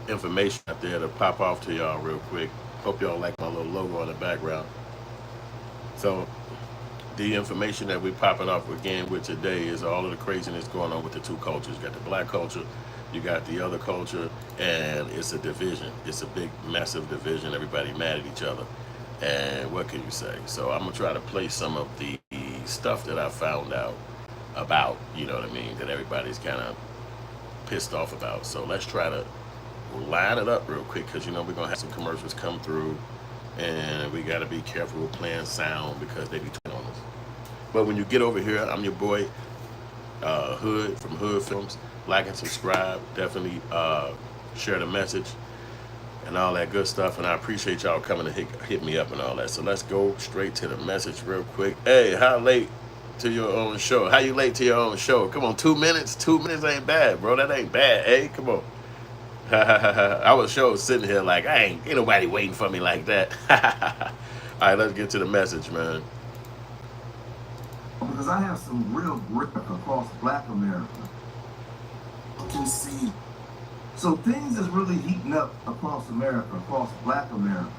information out there to pop off to y'all real quick. Hope y'all like my little logo on the background. So the information that we popping off again with today is all of the craziness going on with the two cultures. You got the black culture, you got the other culture, and it's a division. It's a big, massive division. Everybody mad at each other. And what can you say? So I'm gonna try to play some of the stuff that I found out about, you know what I mean, that everybody's kind of pissed off about. So let's try to line it up real quick because you know we're gonna have some commercials come through, and we gotta be careful with playing sound because they be tweeting on us. But when you get over here, I'm your boy Hood from Hood Films. Like and subscribe. Definitely share the message and all that good stuff. And I appreciate y'all coming to hit me up and all that. So let's go straight to the message real quick. Hey, how late to your own show? How you late to your own show? Come on, 2 minutes. 2 minutes ain't bad, bro. That ain't bad. Hey, come on. I was sure sitting here like ain't nobody waiting for me like that. All right, let's get to the message, man. Because I have some real brick across Black America. You can see. So things is really heating up across America, across Black America,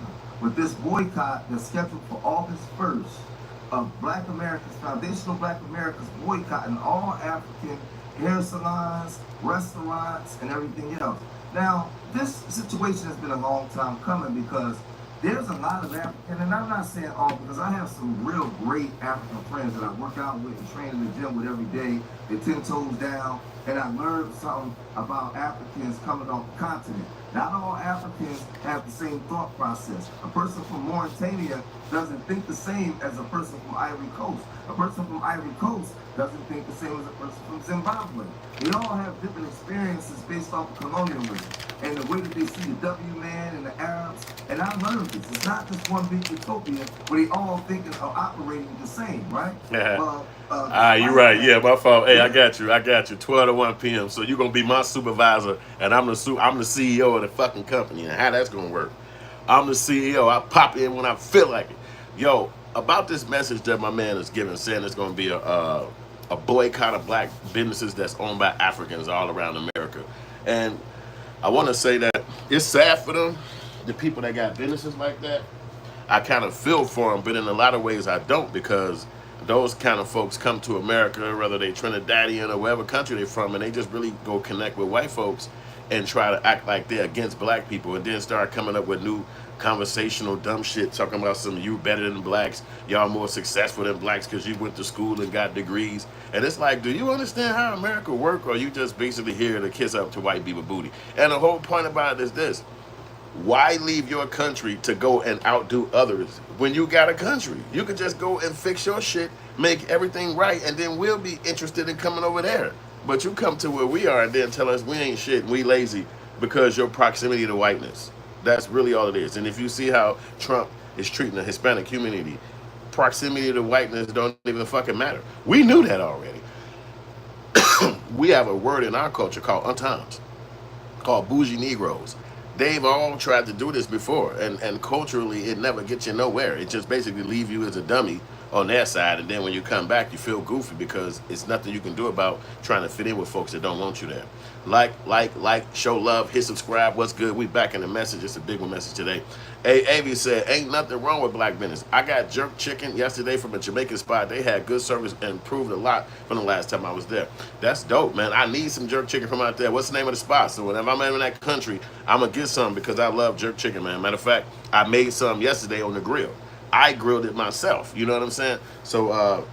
with this boycott that's scheduled for August 1st of Black Americans, foundational Black Americans boycotting all African hair salons, restaurants, and everything else. Now, this situation has been a long time coming because there's a lot of African, and I'm not saying all because I have some real great African friends that I work out with and train in the gym with every day. They're 10 toes down, and I learned something about Africans coming off the continent. Not all Africans have the same thought process. A person from Mauritania doesn't think the same as a person from Ivory Coast. A person from Ivory Coast doesn't think the same as a person from Zimbabwe. We all have different experiences based off of colonialism and the way that they see the W man and the Arabs. And I learned this. It's not just one big utopia where they all thinking of operating the same, right? Yeah. You're right. Yeah, my fault. Hey, I got you. 12 to 1 p.m. So you're gonna be my supervisor, and I'm the CEO of the fucking company. And how that's gonna work? I'm the CEO. I pop in when I feel like it. Yo, about this message that my man is giving, saying it's gonna be a boycott of black businesses that's owned by Africans all around America, and I want to say that it's sad for them, the people that got businesses like that. I kind of feel for them, but in a lot of ways I don't because those kind of folks come to America, whether they Trinidadian or whatever country they're from, and they just really go connect with white folks and try to act like they're against black people and then start coming up with new conversational dumb shit talking about some you better than blacks, y'all more successful than blacks because you went to school and got degrees. And it's like, do you understand how America work, or are you just basically here to kiss up to white people booty? And the whole point about it is this: why leave your country to go and outdo others when you got a country? You could just go and fix your shit, make everything right, and then we'll be interested in coming over there. But you come to where we are and then tell us we ain't shit and we lazy because your proximity to whiteness. That's really all it is. And if you see how Trump is treating the Hispanic community, proximity to whiteness don't even fucking matter. We knew that already. We have a word in our culture called ententes, called bougie Negroes. They've all tried to do this before, and culturally, it never gets you nowhere. It just basically leave you as a dummy on their side, and then when you come back, you feel goofy because it's nothing you can do about trying to fit in with folks that don't want you there. Like, show love, hit subscribe. What's good? We back in the message. It's a big one message today. Hey, Avi said, ain't nothing wrong with black business. I got jerk chicken yesterday from a Jamaican spot. They had good service and improved a lot from the last time I was there. That's dope, man. I need some jerk chicken from out there. What's the name of the spot? So whenever I'm in that country, I'm going to get some because I love jerk chicken, man. Matter of fact, I made some yesterday on the grill. I grilled it myself. You know what I'm saying? So,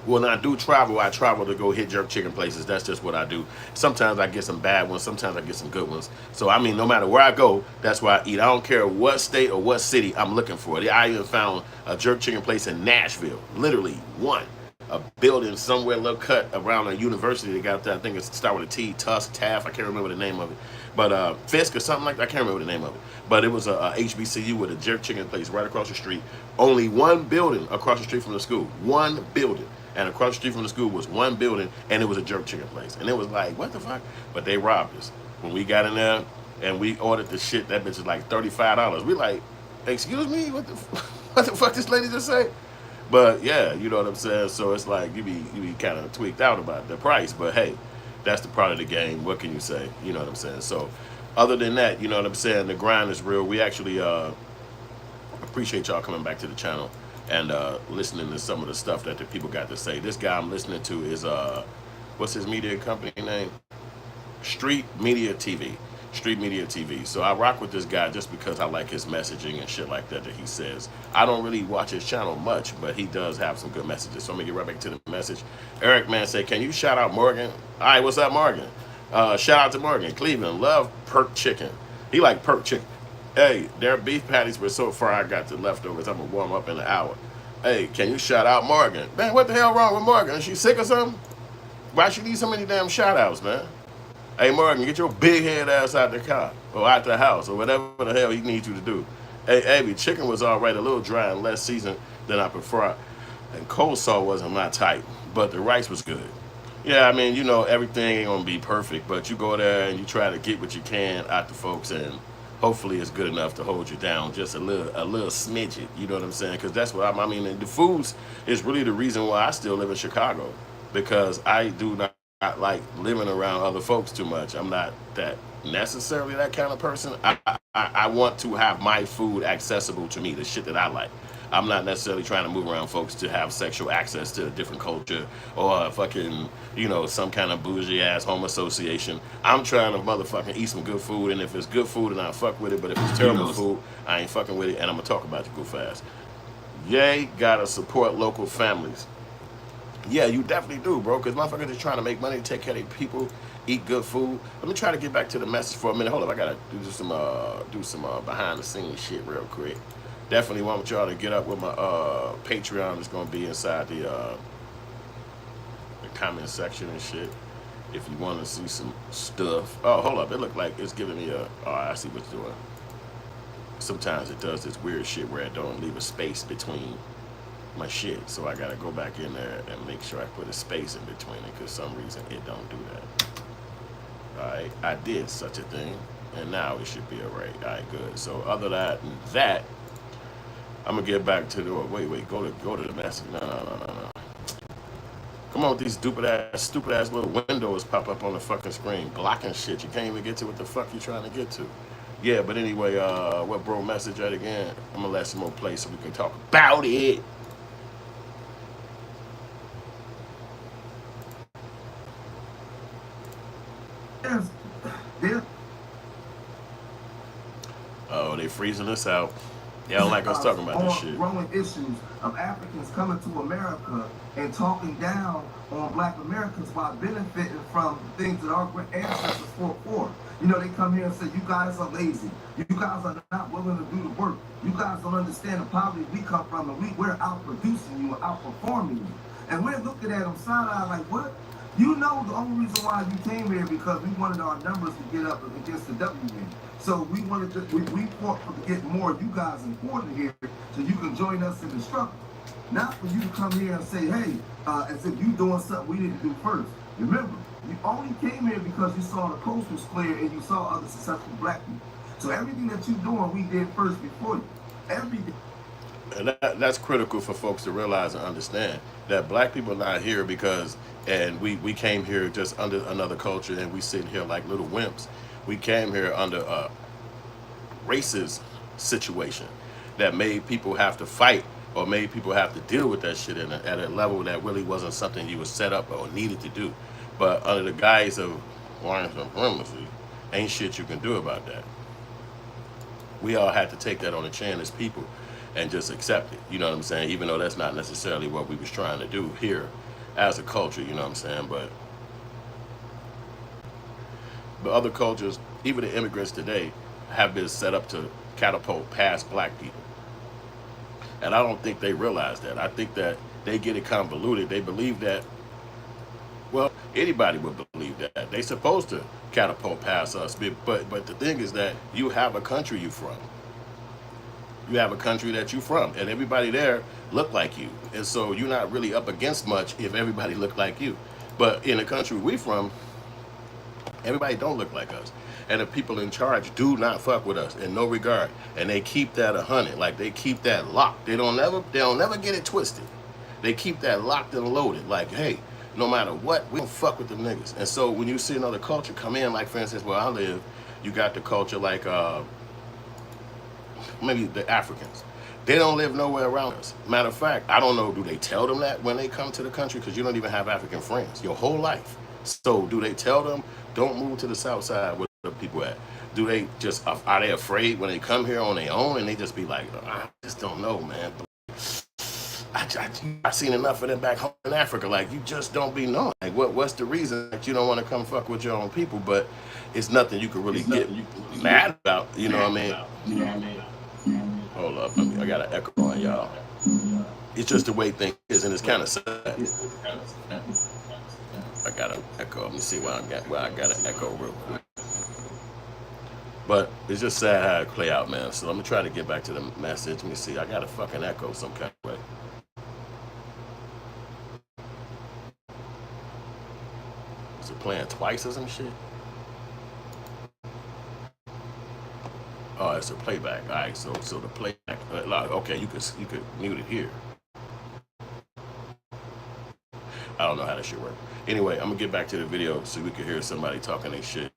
when I do travel, I travel to go hit jerk chicken places. That's just what I do. Sometimes I get some bad ones. Sometimes I get some good ones. So, I mean, no matter where I go, that's where I eat. I don't care what state or what city I'm looking for. I even found a jerk chicken place in Nashville. Literally one. A building somewhere, a little cut around a university. They got that. I think it's start with a T, Tusk, Taft. I can't remember the name of it. But Fisk or something like that. I can't remember the name of it. But it was a HBCU with a jerk chicken place right across the street. Only one building across the street from the school. One building. And across the street from the school was one building, and it was a jerk chicken place. And it was like, what the fuck? But they robbed us. When we got in there and we ordered the shit, that bitch was like $35. We like, excuse me? What the fuck this lady just say? But yeah, you know what I'm saying? So it's like you be kind of tweaked out about the price. But hey, that's the part of the game. What can you say? You know what I'm saying? So Other than that, you know what I'm saying, the grind is real. We actually appreciate y'all coming back to the channel and listening to some of the stuff that the people got to say. This guy I'm listening to is what's his media company name? Street Media TV. Street Media TV. So I rock with this guy just because I like his messaging and shit like that he says. I don't really watch his channel much, but he does have some good messages. So I'm gonna get right back to the message. Eric man say, can you shout out Morgan? All right, what's up, Morgan? Shout out to Morgan. Cleveland, love perk chicken. He like perk chicken. Hey, their beef patties were so far I got the leftovers. I'm gonna warm up in an hour. Hey, can you shout out Morgan? Man, what the hell wrong with Morgan? Is she sick or something? Why she need so many damn shout outs, man? Hey, Morgan, get your big head ass out the car or out the house or whatever the hell he needs you to do. Hey, Abby, chicken was all right, a little dry and less seasoned than I prefer. And coleslaw wasn't my type, but the rice was good. Yeah, I mean, you know, everything ain't gonna be perfect, but you go there and you try to get what you can out the folks, and hopefully it's good enough to hold you down just a little smidget. You know what I'm saying? Because that's what I mean. The foods is really the reason why I still live in Chicago, because I do not like living around other folks too much. I'm not that necessarily that kind of person. I want to have my food accessible to me, the shit that I like. I'm not necessarily trying to move around folks to have sexual access to a different culture or a fucking, you know, some kind of bougie ass home association. I'm trying to motherfucking eat some good food, and if it's good food, then I fuck with it. But if it's terrible food, I ain't fucking with it, and I'm gonna talk about it go fast. Yay, gotta support local families. Yeah, you definitely do, bro, because motherfuckers are trying to make money, take care of their people, eat good food. Let me try to get back to the message for a minute. Hold up, I gotta do some behind the scenes shit real quick. Definitely want y'all to get up with my Patreon. It's gonna be inside the comment section and shit. If you want to see some stuff. Oh, hold up, it looked like it's giving me a. Oh, I see what it's doing. Sometimes it does this weird shit where it don't leave a space between my shit, so I gotta go back in there and make sure I put a space in between it, because some reason it don't do that. Alright, I did such a thing, and now it should be alright. Alright, good. So other than that, I'm gonna get back to the wait, go to the message. No. Come on with these stupid ass little windows pop up on the fucking screen, blocking shit. You can't even get to what the fuck you're trying to get to. Yeah, but anyway, what bro message at again? I'm gonna let some more play so we can talk about it. Oh, they freezing us out. They don't like us talking about this shit. Growing issues of Africans coming to America and talking down on Black Americans while benefiting from things that our ancestors fought for. You know, they come here and say, you guys are lazy. You guys are not willing to do the work. You guys don't understand the poverty we come from, and we're outproducing you and outperforming you. And we're looking at them side-eye like, what? You know the only reason why you came here because we wanted our numbers to get up against the W win. So we wanted to, we fought to get more of you guys important here so you can join us in the struggle. Not for you to come here and say, hey, as if you doing something we need to do first. Remember, you only came here because you saw the coast was clear and you saw other successful Black people. So everything that you're doing, we did first before you. Everything. And that's critical for folks to realize and understand that Black people are not here because, and we came here just under another culture and we sitting here like little wimps. We came here under a racist situation that made people have to fight or made people have to deal with that shit at a level that really wasn't something you was set up or needed to do. But under the guise of white supremacy, ain't shit you can do about that. We all had to take that on the chin as people and just accept it, you know what I'm saying? Even though that's not necessarily what we was trying to do here as a culture, you know what I'm saying? But other cultures, even the immigrants today, have been set up to catapult past Black people. And I don't think they realize that. I think that they get it convoluted. They believe that, well, anybody would believe that. They supposed to catapult past us. But the thing is that you have a country you from. You have a country that you from, and everybody there look like you. And so you're not really up against much if everybody look like you. But in the country we from, everybody don't look like us. And the people in charge do not fuck with us in no regard. And they keep that 100. Like, they keep that locked. They don't never get it twisted. They keep that locked and loaded. Like, hey, no matter what, we don't fuck with them niggas. And so when you see another culture come in, like for instance where I live, You got the culture like maybe the Africans. They don't live nowhere around us. Matter of fact, I don't know, do they tell them that when they come to the country? Because you don't even have African friends your whole life. So do they tell them, don't move to the south side where the people at? Do they just, are they afraid when they come here on their own and they just be like, I just don't know, man. I seen enough of them back home in Africa. Like, you just don't be knowing. Like, what's the reason that you don't want to come fuck with your own people? But it's nothing you can really get mad about. You know what I mean? Hold up, I got an echo on y'all. It's just the way things is, and it's kind of sad. I got an echo. Let me see where I got an echo real quick. But it's just sad how it play out, man. So let me try to get back to the message. Let me see. I got a fucking echo some kind of way. Is it playing twice or some shit? Oh, it's a playback. All right, so the playback. Okay, you could mute it here. I don't know how that shit work. Anyway, I'm gonna get back to the video so we can hear somebody talking their shit.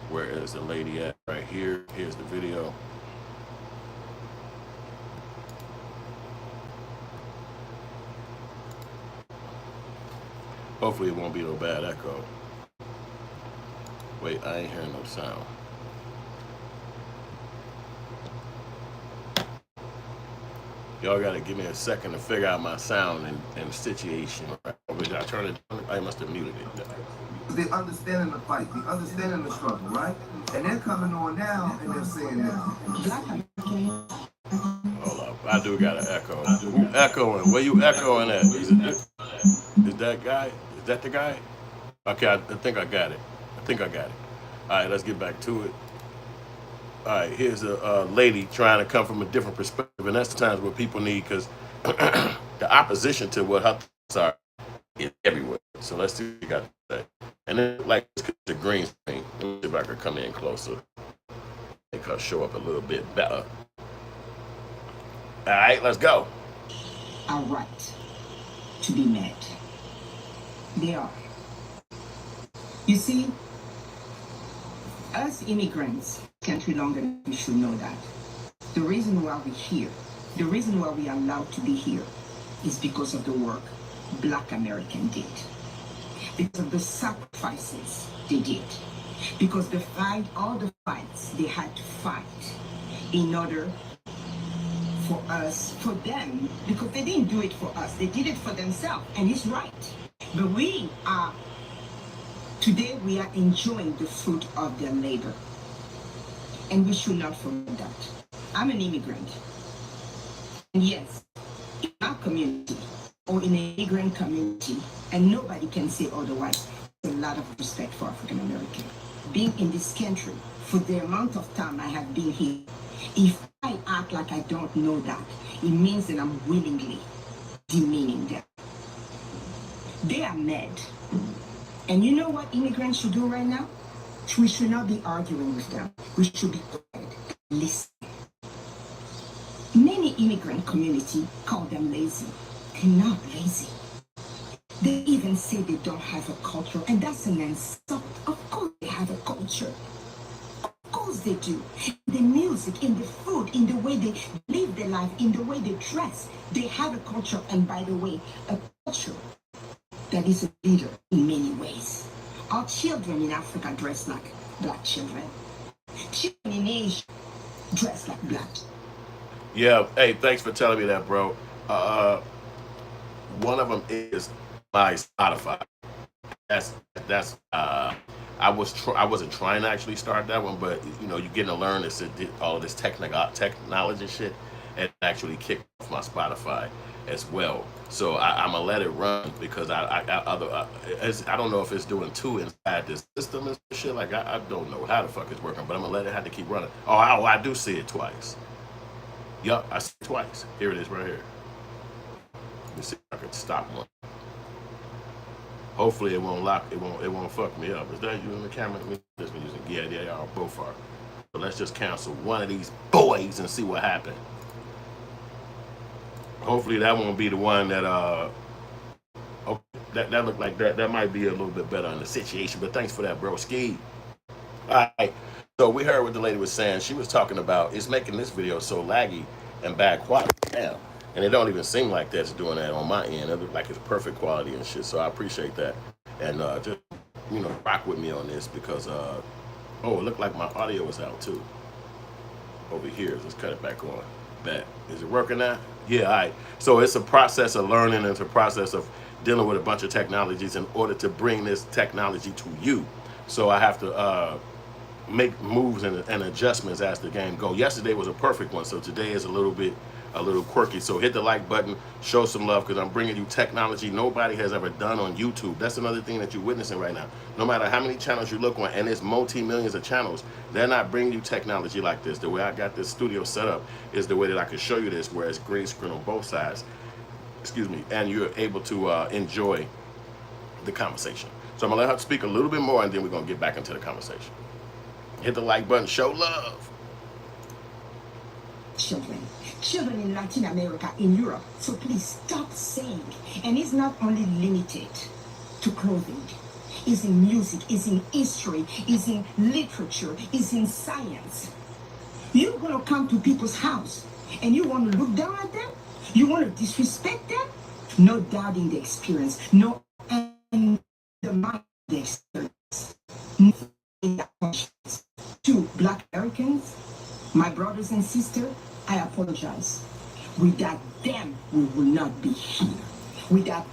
Where is the lady at? Right here. Here's the video. Hopefully it won't be no bad echo. Wait, I ain't hearing no sound. Y'all gotta give me a second to figure out my sound and situation. Right? I turn it. I must have muted it. They understanding the fight, they understanding the struggle, right? And they're coming on now and they're saying that. Hold up, I do got an echo. Who echoing? Where you echoing at? Is that guy? Is that the guy? Okay, I think I got it. All right, let's get back to it. All right, here's a lady trying to come from a different perspective, and that's the times what people need, because the opposition to what her thoughts are is everywhere. So let's see what you got to say. And then, like, the green screen. Let me see if I can come in closer. Make her show up a little bit better. All right, let's go. Are right to be met. They are. You see, us immigrants, country longer, we should know that. The reason why we're here, the reason why we are allowed to be here, is because of the work Black Americans did. Because of the sacrifices they did. Because they fight all the fights they had to fight in order for us, for them, because they didn't do it for us, they did it for themselves, and it's right. But today we are enjoying the fruit of their labor. And we should not forget that. I'm an immigrant. And yes, in our community, or in an immigrant community, and nobody can say otherwise, there's a lot of respect for African Americans. Being in this country, for the amount of time I have been here, if I act like I don't know that, it means that I'm willingly demeaning them. They are mad. And you know what immigrants should do right now? We should not be arguing with them. We should be quiet, listen. Many immigrant community call them lazy. They're not lazy. They even say they don't have a culture, and that's an insult. Of course they have a culture. Of course they do. In the music, in the food, in the way they live their life, in the way they dress, they have a culture. And by the way, a culture that is a leader in many ways. Our children in Africa dress like Black children. Children in Asia dress like Black. Yeah, hey, thanks for telling me that, bro. One of them is my Spotify. I wasn't trying to actually start that one, but you know, you're getting to learn this all of this technology shit, and actually kick off my Spotify as well. So I'm gonna let it run because I don't know if it's doing two inside this system and shit. Like I don't know how the fuck it's working, but I'm gonna let it have to keep running. Oh, I do see it twice. Yup, I see it twice. Here it is right here. Let me see if I can stop one. Hopefully it won't lock. It won't fuck me up. Is that you in the camera? This one using? Yeah, they are both are. So let's just cancel one of these boys and see what happens. Hopefully that won't be the one that okay, that looked like that might be a little bit better in the situation. But thanks for that, bro. Ski. All right. So we heard what the lady was saying. She was talking about it's making this video so laggy and bad quality. Damn. And it don't even seem like that's doing that on my end. It look like it's perfect quality and shit. So I appreciate that. And just, rock with me on this because, oh, it looked like my audio was out too. Over here. Let's cut it back on. Bet. Is it working now? Yeah, all right. So it's a process of learning. It's a process of dealing with a bunch of technologies in order to bring this technology to you. So I have to make moves and adjustments as the game go. Yesterday was a perfect one, so today is a little quirky. So hit the like button, show some love, because I'm bringing you technology nobody has ever done on YouTube. That's another thing that you're witnessing right now. No matter how many channels you look on, and it's multi-millions of channels, they're not bringing you technology like this. The way I got this studio set up is the way that I can show you this, where it's green screen on both sides, excuse me, and you're able to enjoy the conversation. So I'm gonna let her speak a little bit more, and then we're gonna get back into the conversation. Hit the like button, show love. Children in Latin America, in Europe. So please stop saying. And it's not only limited to clothing. It's in music, it's in history, it's in literature, it's in science. You're gonna come to people's house and you want to look down at them? You want to disrespect them? No doubting the experience, no undermining the experience. To Black Americans, my brothers and sisters, I apologize. Without them, we will not be here. Without.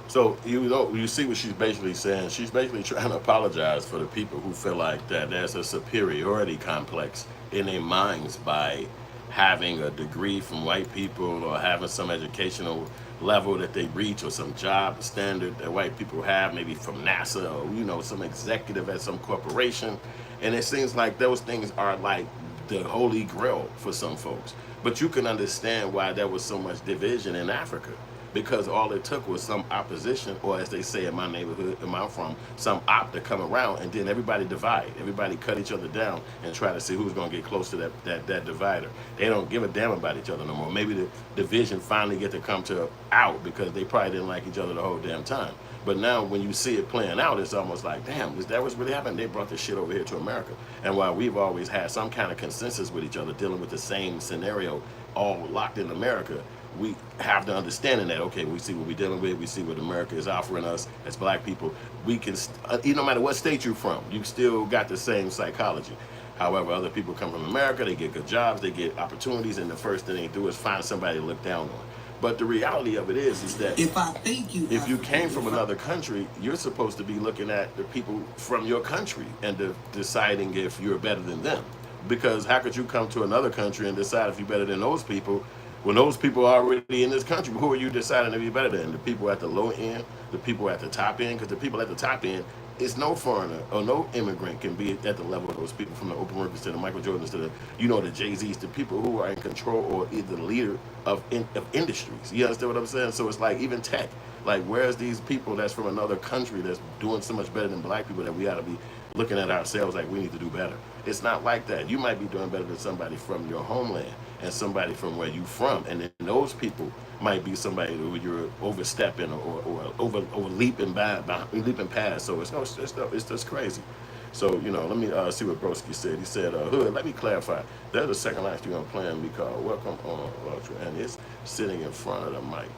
So you see what she's basically saying. She's basically trying to apologize for the people who feel like that there's a superiority complex in their minds by having a degree from white people or having some educational level that they reach or some job standard that white people have, maybe from NASA or some executive at some corporation. And it seems like those things are like the holy grail for some folks. But you can understand why there was so much division in Africa, because all it took was some opposition, or as they say in my neighborhood, where I'm from, some op to come around, and then everybody divide. Everybody cut each other down and try to see who's going to get close to that divider. They don't give a damn about each other no more. Maybe the division finally get to come to out because they probably didn't like each other the whole damn time. But now when you see it playing out, it's almost like, damn, is that what's really happening? They brought this shit over here to America. And while we've always had some kind of consensus with each other, dealing with the same scenario, all locked in America, we have the understanding that, okay, we see what we're dealing with, we see what America is offering us as black people. We can, no matter what state you're from, you still got the same psychology. However, other people come from America, they get good jobs, they get opportunities, and the first thing they do is find somebody to look down on. But the reality of it is that if you came from another country, you're supposed to be looking at the people from your country and deciding if you're better than them. Because how could you come to another country and decide if you're better than those people when those people are already in this country? Who are you deciding to be better than? The people at the low end, the people at the top end? Because the people at the top end, it's no foreigner or no immigrant can be at the level of those people, from the Oprah Winfrey to the Michael Jordans to the, the Jay-Z's, the people who are in control or either the leader of industries. You understand what I'm saying? So it's like even tech. Like, where's these people that's from another country that's doing so much better than black people that we ought to be looking at ourselves like we need to do better? It's not like that. You might be doing better than somebody from your homeland and somebody from where you from, and then those people might be somebody who you're overstepping or over leaping past. So it's just crazy. So let me see what Broski said. He said, Hood, let me clarify. There's a second live stream I'm playing we call Welcome on Ultra, and it's sitting in front of the mic,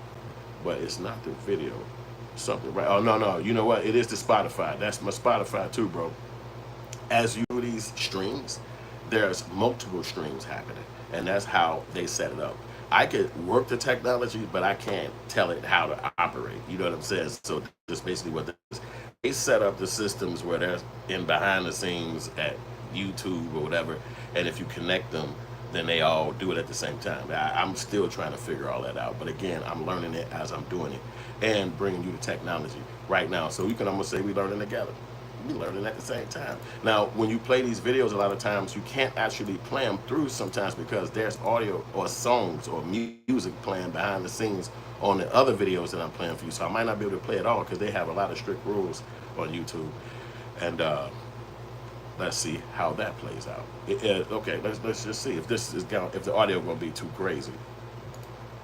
but it's not the video. Something right? Oh no, you know what? It is the Spotify. That's my Spotify too, bro. As you do these streams, there's multiple streams happening, and that's how they set it up. I could work the technology, but I can't tell it how to operate. You know what I'm saying? So that's basically what this is. They set up the systems where they're in behind the scenes at YouTube or whatever, and if you connect them, then they all do it at the same time. I'm still trying to figure all that out, but again, I'm learning it as I'm doing it and bringing you the technology right now. So you can almost say we're learning together. We're learning at the same time. Now, when you play these videos, a lot of times you can't actually play them through sometimes because there's audio or songs or music playing behind the scenes on the other videos that I'm playing for you. So I might not be able to play it all because they have a lot of strict rules on YouTube. And let's see how that plays out. Okay, let's just see if the audio gonna be too crazy.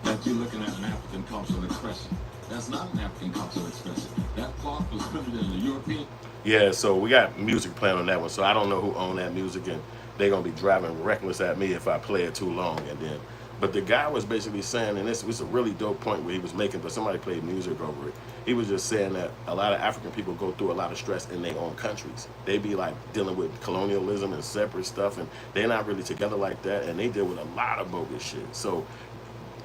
Like you're looking at an African cultural expression. That's not an African cultural expression. That cloth was printed in the European. Yeah, so we got music playing on that one. So I don't know who owned that music, and they're gonna be driving reckless at me if I play it too long. And then, but the guy was basically saying, and this was a really dope point where he was making, but somebody played music over it. He was just saying that a lot of African people go through a lot of stress in their own countries. They be like dealing with colonialism and separate stuff, and they're not really together like that, and they deal with a lot of bogus shit. So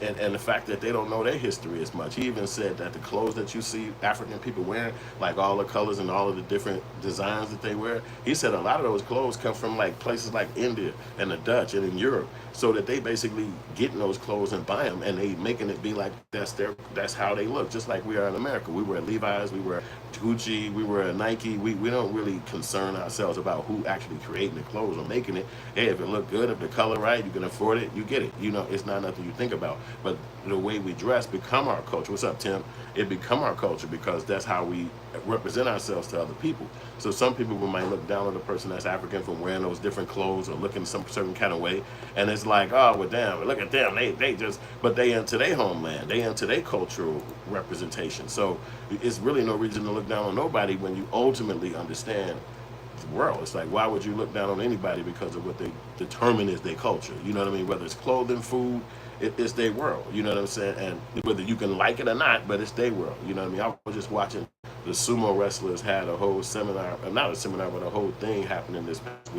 and the fact that they don't know their history as much. He even said that the clothes that you see African people wearing, like all the colors and all of the different designs that they wear, he said a lot of those clothes come from like places like India and the Dutch and in Europe, so that they basically getting those clothes and buy them, and they making it be like that's how they look, just like we are in America. We wear Levi's, we wear Gucci, we wear Nike. We don't really concern ourselves about who actually creating the clothes or making it. Hey, if it look good, if the color right, you can afford it, you get it. You know, it's not nothing you think about. But the way we dress become our culture. What's up, Tim? It become our culture because that's how we represent ourselves to other people. So some people might look down on the person that's African for wearing those different clothes or looking some certain kind of way, and it's like, oh, well, damn, look at them. They just, but they into their homeland, they into their cultural representation. So it's really no reason to look down on nobody when you ultimately understand the world. It's like, why would you look down on anybody because of what they determine is their culture? You know what I mean? Whether it's clothing, food, it's their world. You know what I'm saying? And whether you can like it or not, but it's their world. You know what I mean? I was just watching the sumo wrestlers had a whole seminar, not a seminar, but a whole thing happening this past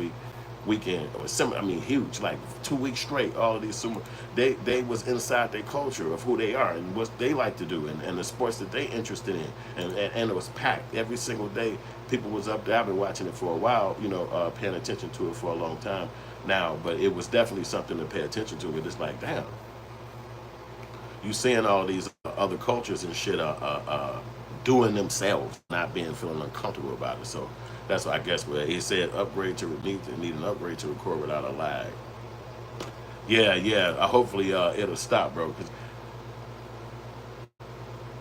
weekend. It was I mean, huge, like 2 weeks straight. All of these sumo, they was inside their culture of who they are and what they like to do, and the sports that they interested in, and it was packed every single day. People was up there. I've been watching it for a while, you know, paying attention to it for a long time now. But it was definitely something to pay attention to. It's like, damn, you seeing all these other cultures and shit doing themselves, not feeling uncomfortable about it. So that's what I guess where he said upgrade to need an upgrade to record without a lag. Yeah. Hopefully it'll stop, bro.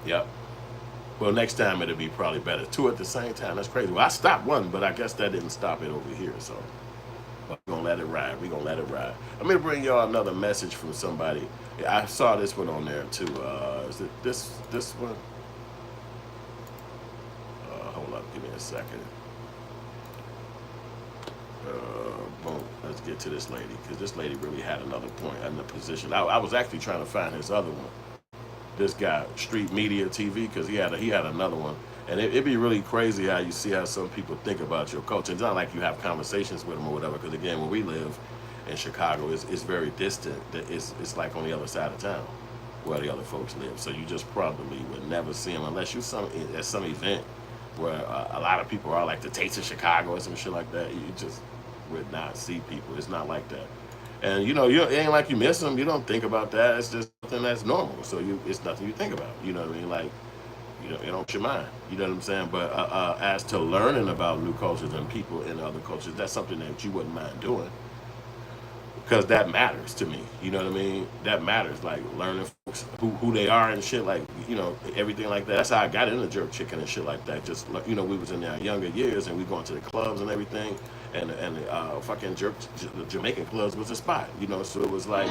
Yep. Well, next time it'll be probably better. Two at the same time. That's crazy. Well, I stopped one, but I guess that didn't stop it over here. So we're gonna let it ride. I'm gonna bring y'all another message from somebody. I saw this one on there too. Is it this one? Hold up, give me a second. Boom. Let's get to this lady, because this lady really had another point in the position. I was actually trying to find his other one. This guy, Street Media TV, because he had another one. And it'd be really crazy how you see how some people think about your culture. It's not like you have conversations with them or whatever, because again, where we live in Chicago, it's very distant. It's like on the other side of town where the other folks live. So you just probably would never see them unless you're at some event where a lot of people are, like the Taste of Chicago or some shit like that. You just would not see people. It's not like that. And you know, it ain't like you miss them. You don't think about that. It's just something that's normal. So it's nothing you think about. You know what I mean? Like, you know, it don't your mind. You know what I'm saying? But as to learning about new cultures and people in other cultures, that's something that you wouldn't mind doing, because that matters to me. You know what I mean? That matters. Like learning folks who they are and shit. Like, you know, everything like that. That's how I got into jerk chicken and shit like that. Just like, you know, we was in our younger years and we going to the clubs and everything. And fucking the Jamaican clubs was a spot, you know. So it was like,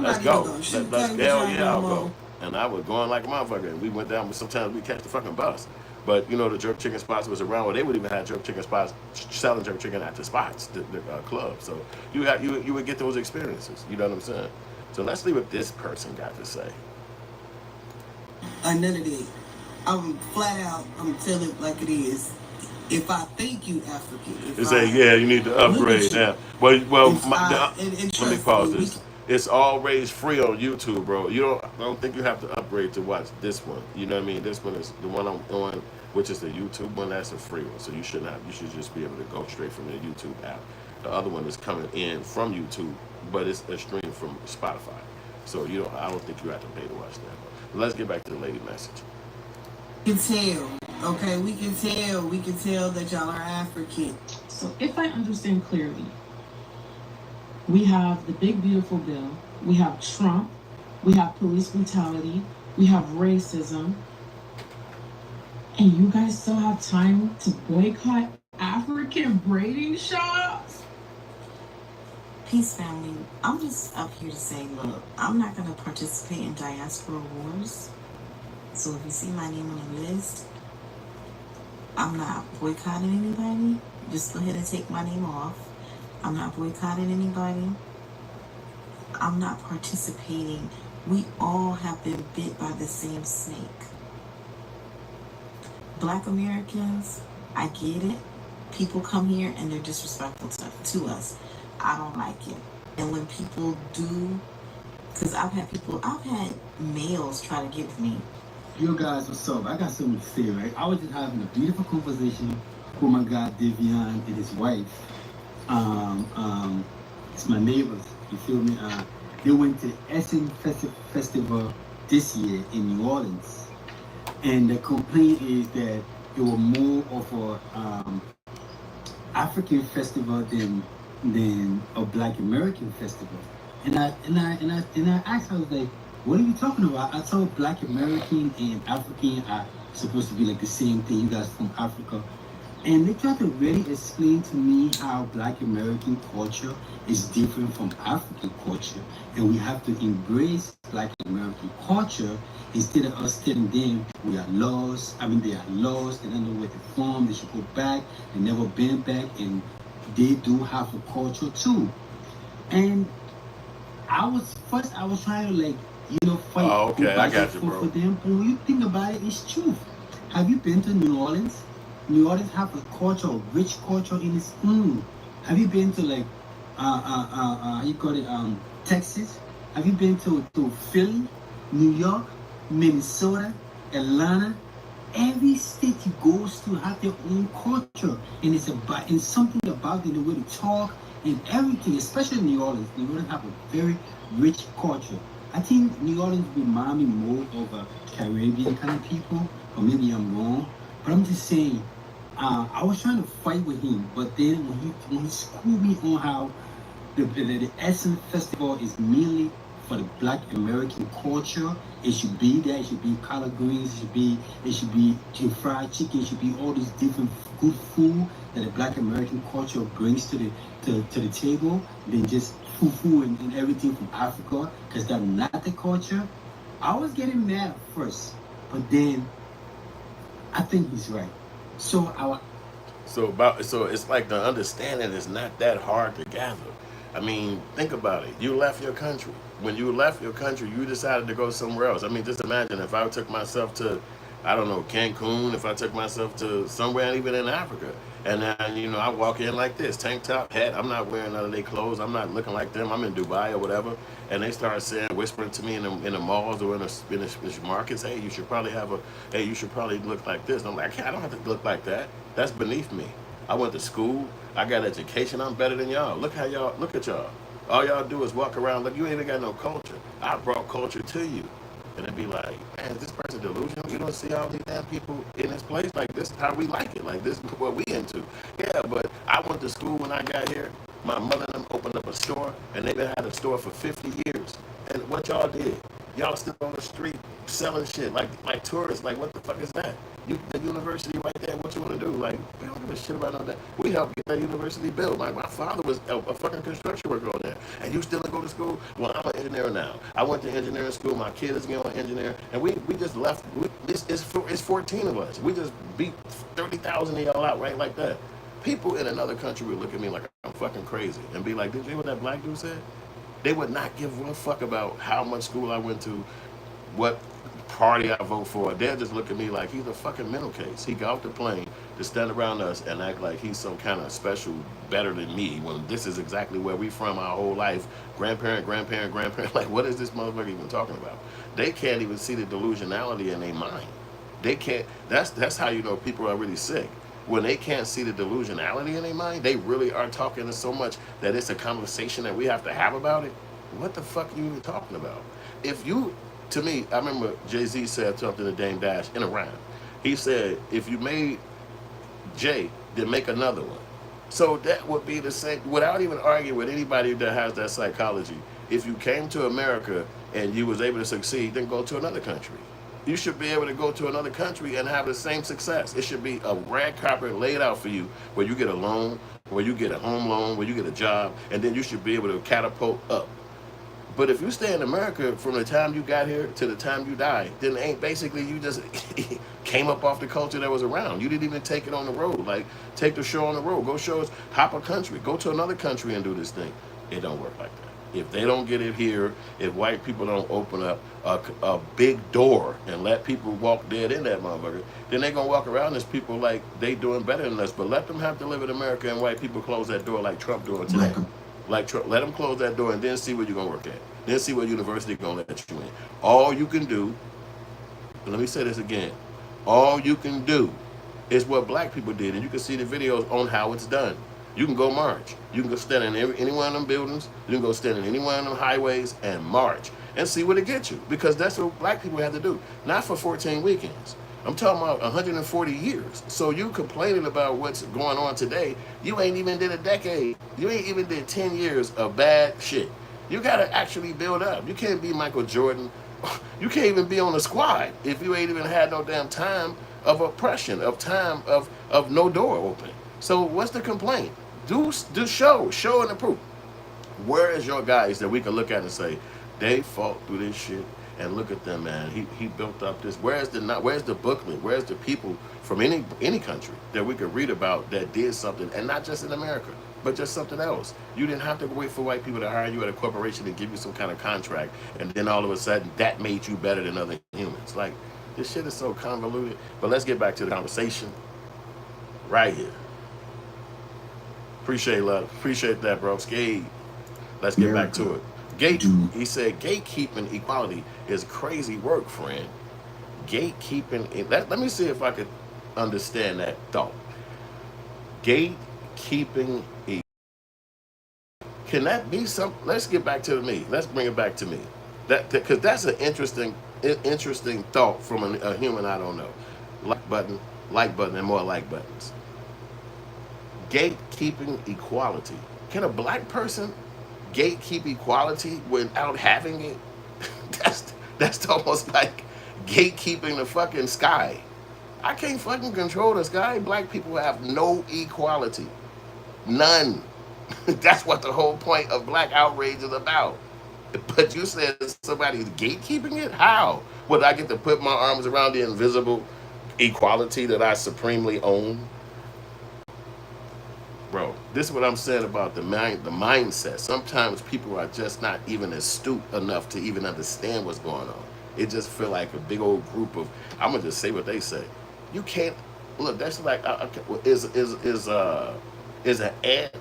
let's go, hell yeah, I'll go. And I was going like a motherfucker. And we went down, but sometimes we catch the fucking bus. But you know, the jerk chicken spots was around where they would even have jerk chicken spots selling jerk chicken at the spots, the clubs. So you would get those experiences. You know what I'm saying? So let's see what this person got to say. None of that. I'm flat out. I'm telling it like it is. If I think you African, They say, yeah, you need to upgrade now. Well, let me pause this. It's always free on YouTube, bro. I don't think you have to upgrade to watch this one. You know what I mean? This one is the one I'm on, which is the YouTube one. That's a free one, so you should just be able to go straight from the YouTube app. The other one is coming in from YouTube, but it's a stream from Spotify. So I don't think you have to pay to watch that. But let's get back to the lady message. We can tell, okay? We can tell that y'all are African. So if I understand clearly, we have the big beautiful bill, we have Trump, we have police brutality, we have racism, and you guys still have time to boycott African braiding shops? Peace, family. I'm just up here to say, look, I'm not going to participate in diaspora wars. So if you see my name on the list, I'm not boycotting anybody. Just go ahead and take my name off. I'm not boycotting anybody. I'm not participating. We all have been bit by the same snake. Black Americans, I get it. People come here and they're disrespectful to us. I don't like it. And when people do, because I've had males try to get me. Yo guys, what's up? I got something to say, right? I was just having a beautiful conversation with my guy Devian and his wife. It's my neighbors, you feel me? They went to the Essen Festival this year in New Orleans. And the complaint is that it was more of a African festival than a Black American festival. And I asked, I was like, what are you talking about? I thought Black American and African are supposed to be like the same thing. You guys from Africa. And they tried to really explain to me how Black American culture is different from African culture. And we have to embrace Black American culture instead of us telling them we are lost. I mean, they are lost. They don't know where they're from. They should go back. They never been back. And they do have a culture too. And I was trying to like, fight I got you, bro. for them. But when you think about it, it's truth. Have you been to New Orleans? New Orleans have a culture, a rich culture in its own. Have you been to like, Texas? Have you been to Philly, New York, Minnesota, Atlanta? Every state you go to have their own culture, and it's something about the way they talk and everything, especially New Orleans. New Orleans have a very rich culture. I think New Orleans remind me more of a Caribbean kind of people, or maybe I'm wrong. But I'm just saying, I was trying to fight with him, but then when he schooled me on how the Essen Festival is mainly for the Black American culture, it should be there. It should be collard greens. It should be fried chicken. It should be all these different good food that the Black American culture brings to the table. Than just fufu and everything from Africa, because that's not the culture. I was getting mad at first, but then I think he's right. So it's like the understanding is not that hard to gather. I mean, think about it. You left your country. When you left your country, you decided to go somewhere else. I mean, just imagine if I took myself to, I don't know, Cancun, if I took myself to somewhere even in Africa, and then, I walk in like this, tank top, hat, I'm not wearing none of their clothes, I'm not looking like them, I'm in Dubai or whatever, and they start whispering to me in the malls or in the markets, hey, you should probably look like this. And I'm like, I don't have to look like that. That's beneath me. I went to school, I got education, I'm better than y'all. Look at y'all. All y'all do is walk around, look, you ain't even got no culture. I brought culture to you. And it'd be like, man, is this person delusional? You don't see all these damn people in this place? Like, this is how we like it. Like, this is what we into. Yeah, but I went to school when I got here. My mother and them opened up a store, and they've had a store for 50 years. And what y'all did? Y'all still on the street selling shit like tourists. Like, what the fuck is that? The university right there, what you want to do? Like, we don't give a shit about all that. We helped get that university built. Like, my father was a fucking construction worker on there. And you still go to school? Well, I'm an engineer now. I went to engineering school. My kid is going to engineer. And we just left. It's 14 of us. We just beat 30,000 of y'all out right like that. People in another country would look at me like I'm fucking crazy and be like, did you hear what that black dude said? They would not give one fuck about how much school I went to, what party I vote for. They'll just look at me like he's a fucking mental case. He got off the plane to stand around us and act like he's some kind of special, better than me, when this is exactly where we from our whole life. Grandparent. Like, what is this motherfucker even talking about? They can't even see the delusionality in their mind. They can't. That's how you know people are really sick. When they can't see the delusionality in their mind, they really are talking so much that it's a conversation that we have to have about it. What the fuck are you even talking about? To me, I remember Jay-Z said something to Dame Dash in a rhyme. He said, if you made Jay, then make another one. So that would be the same, without even arguing with anybody that has that psychology. If you came to America and you was able to succeed, then go to another country. You should be able to go to another country and have the same success. It should be a red carpet laid out for you where you get a loan, where you get a home loan, where you get a job, and then you should be able to catapult up. But if you stay in America from the time you got here to the time you die, then ain't basically you just came up off the culture that was around. You didn't even take it on the road. Like, take the show on the road. Go show us, hop a country. Go to another country and do this thing. It don't work like that. If they don't get it here, if white people don't open up a big door and let people walk dead in that motherfucker, then they're going to walk around as people like they doing better than us. But let them have to live in America and white people close that door like Trump doing today. Like Trump, let them close that door and then see where you're going to work at. Then see what university going to let you in. All you can do, let me say this again, all you can do is what black people did. And you can see the videos on how it's done. You can go march. You can go stand in any one of them buildings. You can go stand in any one of them highways and march and see what it gets you. Because that's what black people have to do. Not for 14 weekends. I'm talking about 140 years. So you complaining about what's going on today, you ain't even did a decade. You ain't even did 10 years of bad shit. You got to actually build up. You can't be Michael Jordan. You can't even be on the squad if you ain't even had no damn time of oppression, of time of no door open. So what's the complaint? Do show and the proof. Where is your guys that we can look at and say, they fought through this shit and look at them, man. He built up this. Where's the booklet? Where's the people from any country that we could read about that did something, and not just in America, but just something else? You didn't have to wait for white people to hire you at a corporation and give you some kind of contract, and then all of a sudden that made you better than other humans. Like, this shit is so convoluted. But let's get back to the conversation right here. Appreciate that, bro. Skate. Let's get back to it. He said, gatekeeping equality is crazy work, friend. Gatekeeping, let me see if I could understand that thought. Gatekeeping, can that be some? Let's get back to me. Let's bring it back to me. Because that's an interesting thought from a human I don't know. Like button, and more like buttons. Gatekeeping equality. Can a black person gatekeep equality without having it? That's almost like gatekeeping the fucking sky. I can't fucking control the sky. Black people have no equality. None. That's what the whole point of black outrage is about. But you said somebody's gatekeeping it? How? Would I get to put my arms around the invisible equality that I supremely own? Bro, this is what I'm saying about the mindset. Sometimes people are just not even astute enough to even understand what's going on. It just feel like a big old group of, I'm gonna just say what they say. You can't look. That's like, is an ant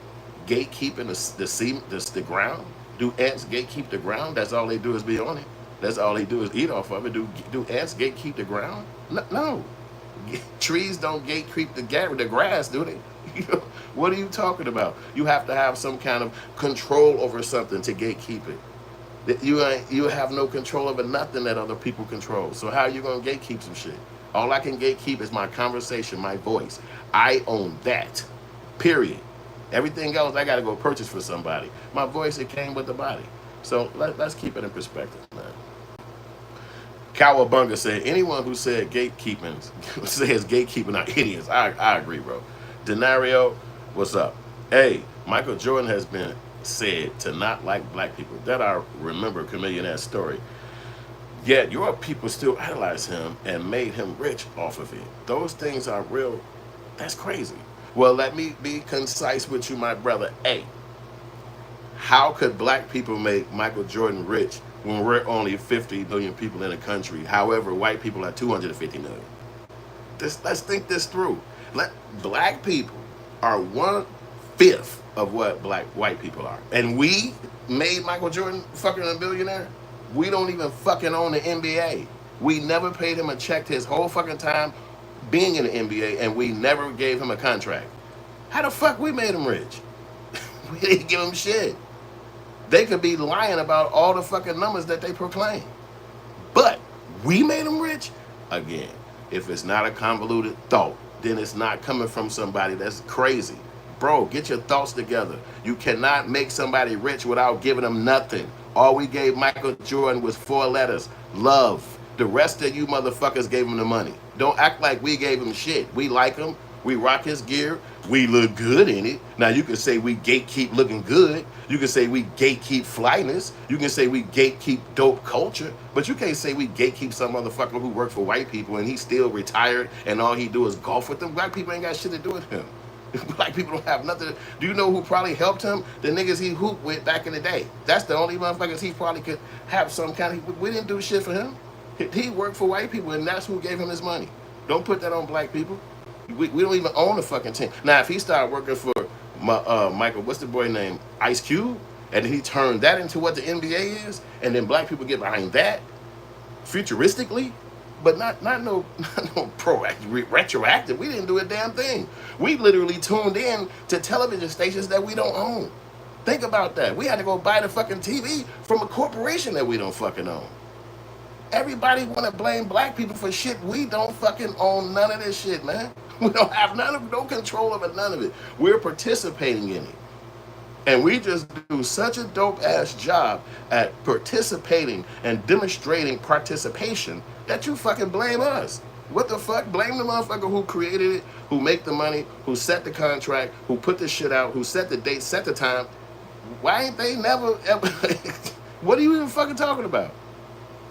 gatekeeping the ground? Do ants gatekeep the ground? That's all they do is be on it. That's all they do is eat off of it. Do ants gatekeep the ground? No. Trees don't gatekeep the grass, do they? What are you talking about? You have to have some kind of control over something to gatekeep it. You have no control over nothing that other people control. So how are you going to gatekeep some shit? All I can gatekeep is my conversation, my voice. I own that. Period. Everything else I got to go purchase for somebody. My voice, it came with the body. So let's keep it in perspective, man. Cowabunga said, anyone who said gatekeeping says gatekeeping are idiots. I agree, bro. Denario, what's up? Hey, Michael Jordan has been said to not like black people. That I remember, Chameleon, that story. Yet your people still idolize him and made him rich off of it. Those things are real. That's crazy. Well, let me be concise with you, my brother. Hey, how could black people make Michael Jordan rich when we're only 50 million people in the country? However, white people are 250 million. Let's think this through. Black people are 1/5 of what white people are. And we made Michael Jordan fucking a billionaire? We don't even fucking own the NBA. We never paid him a check his whole fucking time being in the NBA, and we never gave him a contract. How the fuck we made him rich? We didn't give him shit. They could be lying about all the fucking numbers that they proclaim. But we made him rich? Again, if it's not a convoluted thought, then it's not coming from somebody that's crazy. Bro, get your thoughts together. You cannot make somebody rich without giving them nothing. All we gave Michael Jordan was 4 letters. Love. The rest of you motherfuckers gave him the money. Don't act like we gave him shit. We like him. We rock his gear. We look good in it. Now you can say we gatekeep looking good. You can say we gatekeep flyness. You can say we gatekeep dope culture. But you can't say we gatekeep some motherfucker who worked for white people and he's still retired and all he do is golf with them. Black people ain't got shit to do with him. Black people don't have nothing. Do you know who probably helped him? The niggas he hooped with back in the day. That's the only motherfuckers he probably could have some kind of. We didn't do shit for him. He worked for white people and that's who gave him his money. Don't put that on black people. We don't even own the fucking team. Now, if he started working for Michael, what's the boy name? Ice Cube, and he turned that into what the NBA is, and then black people get behind that, futuristically, but not no proactive, retroactive. We didn't do a damn thing. We literally tuned in to television stations that we don't own. Think about that. We had to go buy the fucking TV from a corporation that we don't fucking own. Everybody want to blame black people for shit. We don't fucking own none of this shit, man. We don't have no control over none of it. We're participating in it. And we just do such a dope ass job at participating and demonstrating participation that you fucking blame us. What the fuck? Blame the motherfucker who created it, who make the money, who set the contract, who put the shit out, who set the date, set the time. Why ain't they never ever? What are you even fucking talking about?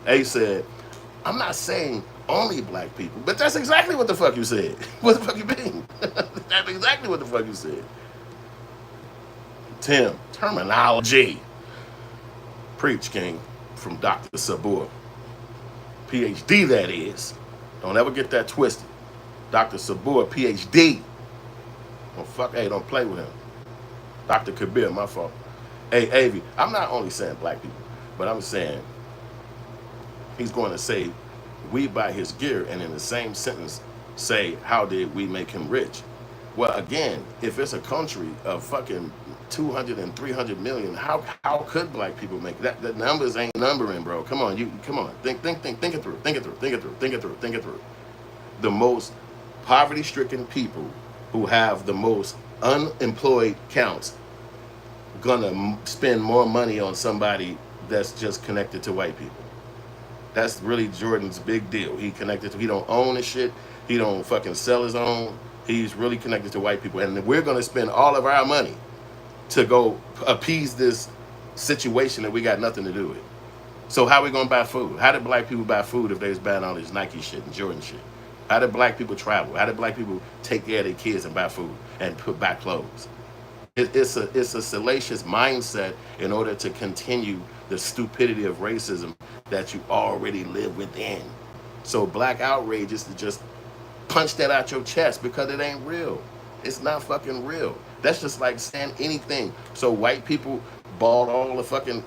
A said, I'm not saying only black people, but that's exactly what the fuck you said. What the fuck you mean? That's exactly what the fuck you said. Tim, terminology. Preach, King, from Dr. Sabur. PhD, that is. Don't ever get that twisted. Dr. Sabur, PhD. Don't play with him. Dr. Kabir, my fault. Hey, Avi, I'm not only saying black people, but I'm saying he's going to say we buy his gear, and in the same sentence say, how did we make him rich? Well, again, if it's a country of fucking 200 and 300 million, how could black people make that? The numbers ain't numbering, bro. Come on, think it through. The most poverty-stricken people who have the most unemployed counts gonna spend more money on somebody that's just connected to white people. That's really Jordan's big deal. He don't own his shit. He don't fucking sell his own. He's really connected to white people. And we're going to spend all of our money to go appease this situation that we got nothing to do with. So how are we going to buy food? How did black people buy food if they was buying all this Nike shit and Jordan shit? How did black people travel? How did black people take care of their kids and buy food and buy clothes? It's a salacious mindset in order to continue the stupidity of racism that you already live within. So black outrage is to just punch that out your chest because it ain't real. It's not fucking real. That's just like saying anything. So white people bought all the fucking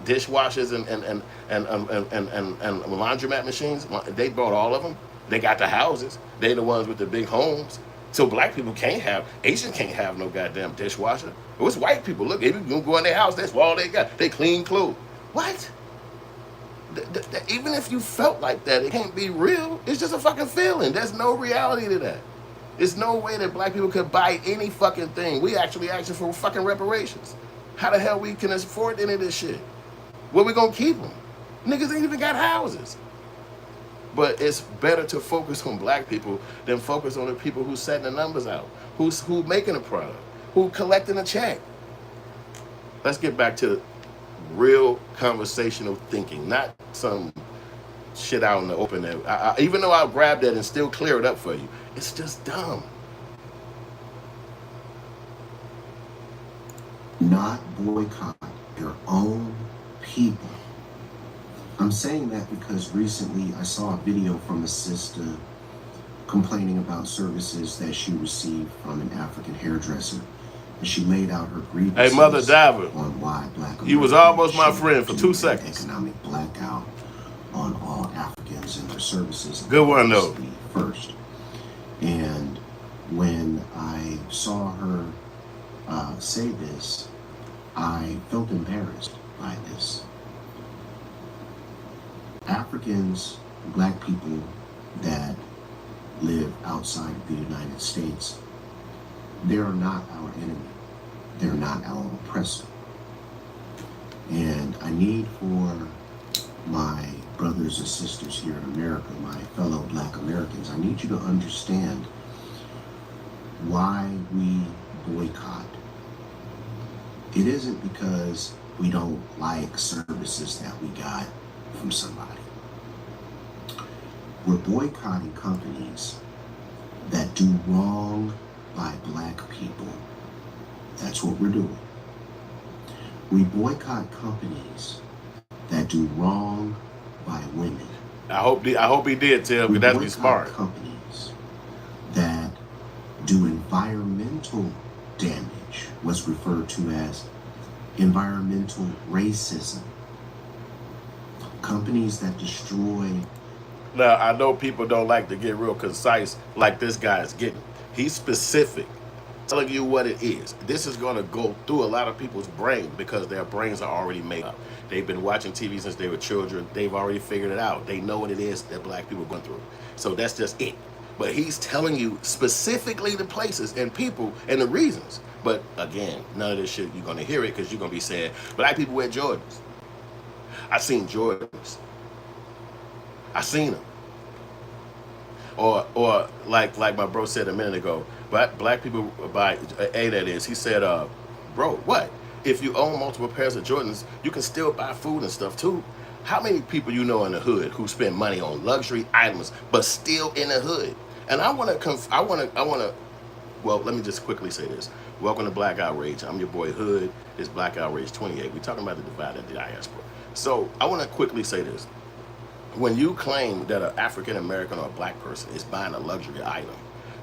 dishwashers and laundromat machines. They bought all of them. They got the houses. They the ones with the big homes. So black people Asians can't have no goddamn dishwasher. It's white people. Look, if you go in their house, that's all they got. They clean clothes. What? Even if you felt like that, it can't be real. It's just a fucking feeling. There's no reality to that. There's no way that black people could buy any fucking thing. We actually asking for fucking reparations. How the hell we can afford any of this shit? Where we gonna keep them? Niggas ain't even got houses. But it's better to focus on black people than focus on the people who setting the numbers out, who making a product, who collecting a check. Let's get back to real conversational thinking, not some shit out in the open. Even though I'll grab that and still clear it up for you, it's just dumb. Not boycott your own people. I'm saying that because recently I saw a video from a sister complaining about services that she received from an African hairdresser. And she laid out her grievances Hey, Mother Diver, on why black Americans you was almost my friend for 2 seconds. Economic blackout on all Africans and their services. Good one, though. First. And when I saw her say this, I felt embarrassed by this. Africans, black people that live outside of the United States, they are not our enemy. They're not our oppressor. And I need for my brothers and sisters here in America, my fellow black Americans, I need you to understand why we boycott. It isn't because we don't like services that we got from somebody. We're boycotting companies that do wrong by black people. That's what we're doing. We boycott companies that do wrong by women. I hope he did, Tim, We because that's be boycott smart. companies that do environmental damage, what's referred to as environmental racism. Companies that destroy. Now, I know people don't like to get real concise like this guy is getting. He's specific, telling you what it is. This is going to go through a lot of people's brain because their brains are already made up. They've been watching TV since they were children. They've already figured it out. They know what it is that black people are going through. So that's just it. But he's telling you specifically the places and people and the reasons. But again, none of this shit, you're going to hear it because you're going to be saying, black people wear Jordans. I seen Jordans. I seen them. Or like my bro said a minute ago, black people buy that is. He said, bro, what? If you own multiple pairs of Jordans, you can still buy food and stuff too. How many people you know in the hood who spend money on luxury items but still in the hood? And I want to. Well, let me just quickly say this. Welcome to Black Outrage. I'm your boy Hood. It's Black Outrage 28. We're talking about the divide and the diaspora. So I want to quickly say this. When you claim that an African American or a black person is buying a luxury item,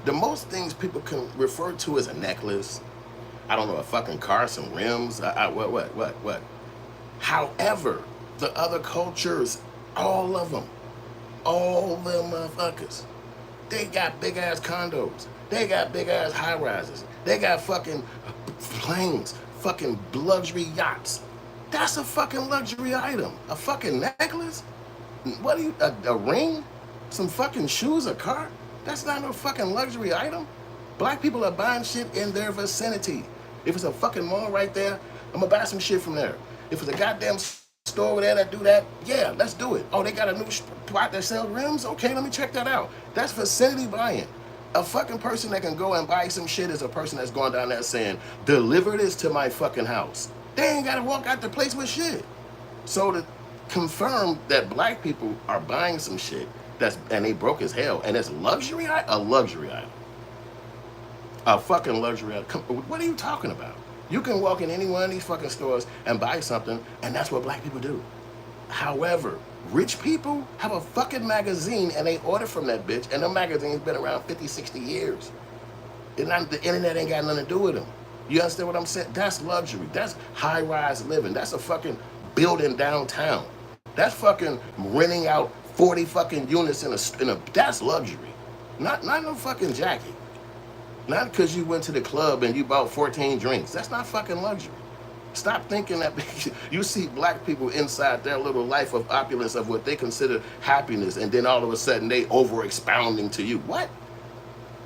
the most things people can refer to as a necklace, I don't know, a fucking car, some rims, what? However, the other cultures, all of them motherfuckers, they got big ass condos, they got big ass high rises, they got fucking planes, fucking luxury yachts. That's a fucking luxury item. A fucking necklace? What are you, a ring? Some fucking shoes, a car? That's not no fucking luxury item. Black people are buying shit in their vicinity. If it's a fucking mall right there, I'm gonna buy some shit from there. If it's a goddamn store over there that do that, yeah, let's do it. Oh, they got a new spot that sell rims? Okay, let me check that out. That's vicinity buying. A fucking person that can go and buy some shit is a person that's going down there saying, deliver this to my fucking house. They ain't gotta walk out the place with shit. So to confirm that black people are buying some shit and they broke as hell, and it's luxury, a luxury item. A fucking luxury item. What are you talking about? You can walk in any one of these fucking stores and buy something, and that's what black people do. However, rich people have a fucking magazine and they order from that bitch, and the magazine's been around 50, 60 years. And the internet ain't got nothing to do with them. You understand what I'm saying? That's luxury. That's high-rise living. That's a fucking building downtown. That's fucking renting out 40 fucking units in a that's luxury. Not no fucking jacket. Not because you went to the club and you bought 14 drinks. That's not fucking luxury. Stop thinking that you see black people inside their little life of opulence of what they consider happiness, and then all of a sudden they over-expounding to you. What?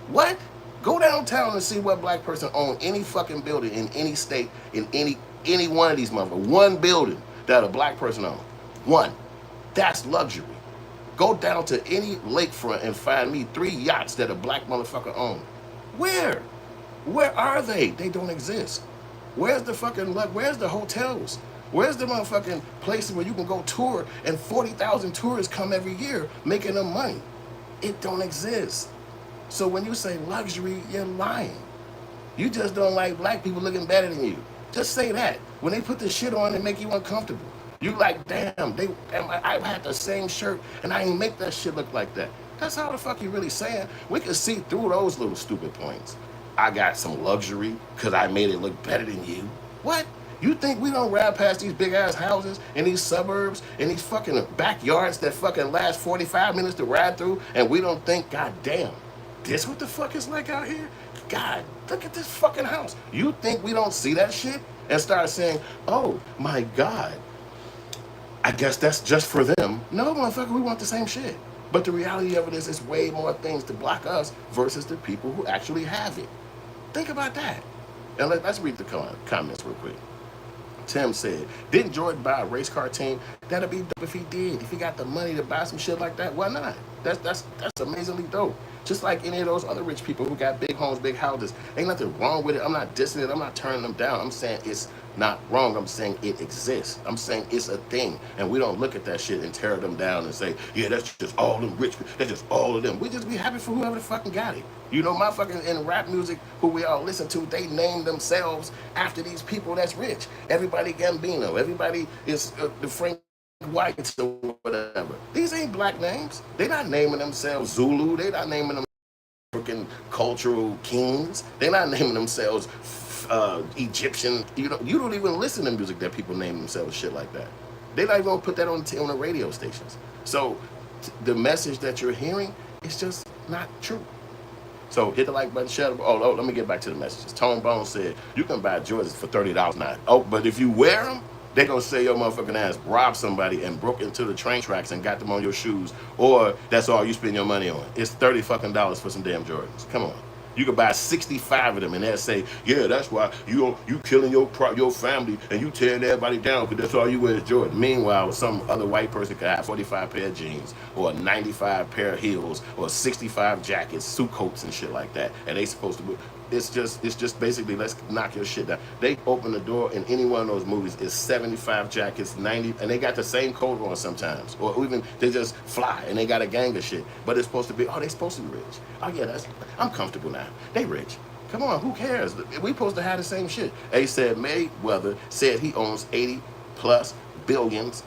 What? Go downtown and see what black person owns any fucking building in any state, in any one of these motherfuckers. One building that a black person owns. One. That's luxury. Go down to any lakefront and find me 3 yachts that a black motherfucker owns. Where? Where are they? They don't exist. Where's the fucking where's the hotels? Where's the motherfucking places where you can go tour and 40,000 tourists come every year making them money? It don't exist. So when you say luxury, you're lying. You just don't like black people looking better than you. Just say that. When they put the shit on, it make you uncomfortable. You like, damn, I had the same shirt and I ain't make that shit look like that. That's how the fuck you really saying. We can see through those little stupid points. I got some luxury because I made it look better than you. What? You think we don't ride past these big ass houses in these suburbs and these fucking backyards that fucking last 45 minutes to ride through, and we don't think, God damn, this what the fuck is like out here? God, look at this fucking house. You think we don't see that shit and start saying, oh my God, I guess that's just for them. No, motherfucker, we want the same shit. But the reality of it is, it's way more things to block us versus the people who actually have it. Think about that. And let's read the comments real quick. Tim said, didn't Jordan buy a race car team? That'd be dope if he did. If he got the money to buy some shit like that, why not? That's amazingly dope. Just like any of those other rich people who got big homes, big houses. Ain't nothing wrong with it. I'm not dissing it. I'm not turning them down. I'm saying it's not wrong. I'm saying it exists. I'm saying it's a thing. And we don't look at that shit and tear them down and say, yeah, that's just all them rich people. That's just all of them. We just be happy for whoever the fucking got it. You know, motherfuckers in rap music who we all listen to, they name themselves after these people that's rich. Everybody Gambino. Everybody is the Frank Whites or whatever. These ain't black names. They not naming themselves Zulu. They not naming them African cultural kings. They not naming themselves Egyptian. You don't even listen to music that people name themselves shit like that. They not even gonna put that on the radio stations. So the message that you're hearing is just not true. So hit the like button, share the. Oh, let me get back to the messages. Tone Bone said you can buy Jordans for $30 now. Oh, but if you wear them, they gonna say your motherfucking ass robbed somebody and broke into the train tracks and got them on your shoes, or that's all you spend your money on. It's $30 fucking for some damn Jordans. Come on. You could buy 65 of them and they'll say, yeah, that's why you killing your family and you tearing everybody down because that's all you wear is Jordan. Meanwhile, some other white person could have 45 pair of jeans or 95 pair of heels or 65 jackets, suit coats and shit like that. And they supposed to be. It's just basically let's knock your shit down. They open the door in any one of those movies. It's 75 jackets, 90, and they got the same coat on sometimes, or even they just fly and they got a gang of shit. But it's supposed to be, they supposed to be rich. Oh yeah, I'm comfortable now. They rich. Come on, who cares? We supposed to have the same shit. They said Mayweather said he owns 80 plus buildings.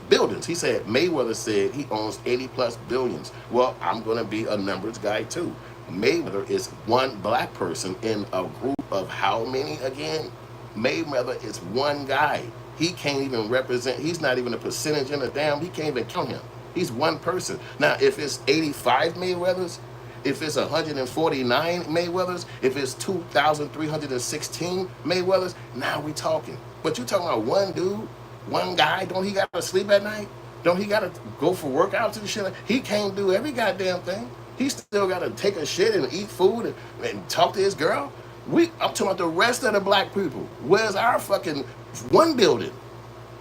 He said Mayweather said he owns 80 plus billions. Well, I'm gonna be a numbers guy too. Mayweather is one black person in a group of how many again? Mayweather is one guy. He can't even represent, he's not even a percentage in a damn, he can't even count him. He's one person. Now, if it's 85 Mayweathers, if it's 149 Mayweathers, if it's 2,316 Mayweathers, now we talking. But you talking about one dude, one guy, don't he gotta sleep at night? Don't he gotta go for workouts and shit? He can't do every goddamn thing. He still got to take a shit and eat food and talk to his girl. I'm talking about the rest of the black people. Where's our fucking one building?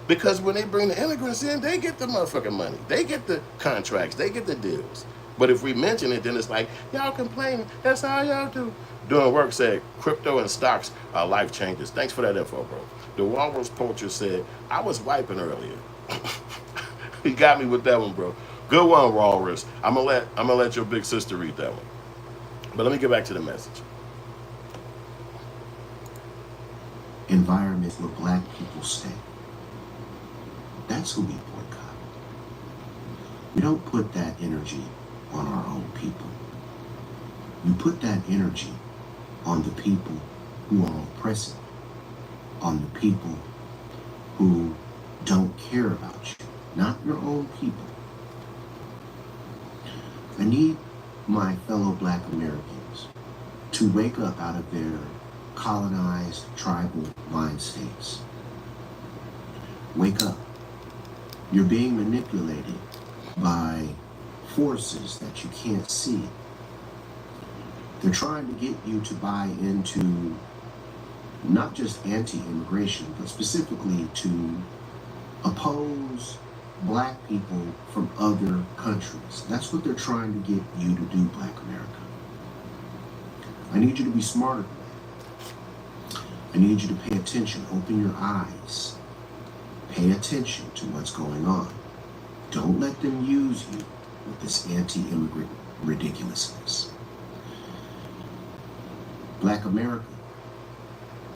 Because when they bring the immigrants in, they get the motherfucking money. They get the contracts. They get the deals. But if we mention it, then it's like, y'all complaining. That's all y'all do. Doing Work said, crypto and stocks are life changers. Thanks for that info, bro. The Walrus Poacher said, I was wiping earlier. He got me with that one, bro. Good one, Walrus. I'm gonna let your big sister read that one. But let me get back to the message. Environment where black people stay. That's who we boycott. We don't put that energy on our own people. You put that energy on the people who are oppressive, on the people who don't care about you, not your own people. I need my fellow black Americans to wake up out of their colonized tribal mind states. Wake up. You're being manipulated by forces that you can't see. They're trying to get you to buy into not just anti-immigration, but specifically to oppose black people from other countries. That's what they're trying to get you to do, black America. I need you to be smarter than that. I need you to pay attention, open your eyes. Pay attention to what's going on. Don't let them use you with this anti-immigrant ridiculousness. Black America,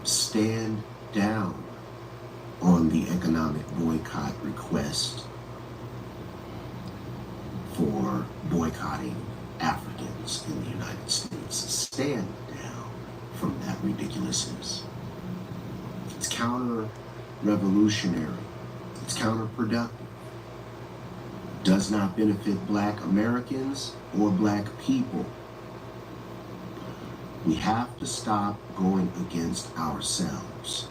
stand down on the economic boycott request for boycotting Africans in the United States. Stand down from that ridiculousness. It's counter-revolutionary. It's counterproductive. Does not benefit black Americans or black people. We have to stop going against ourselves.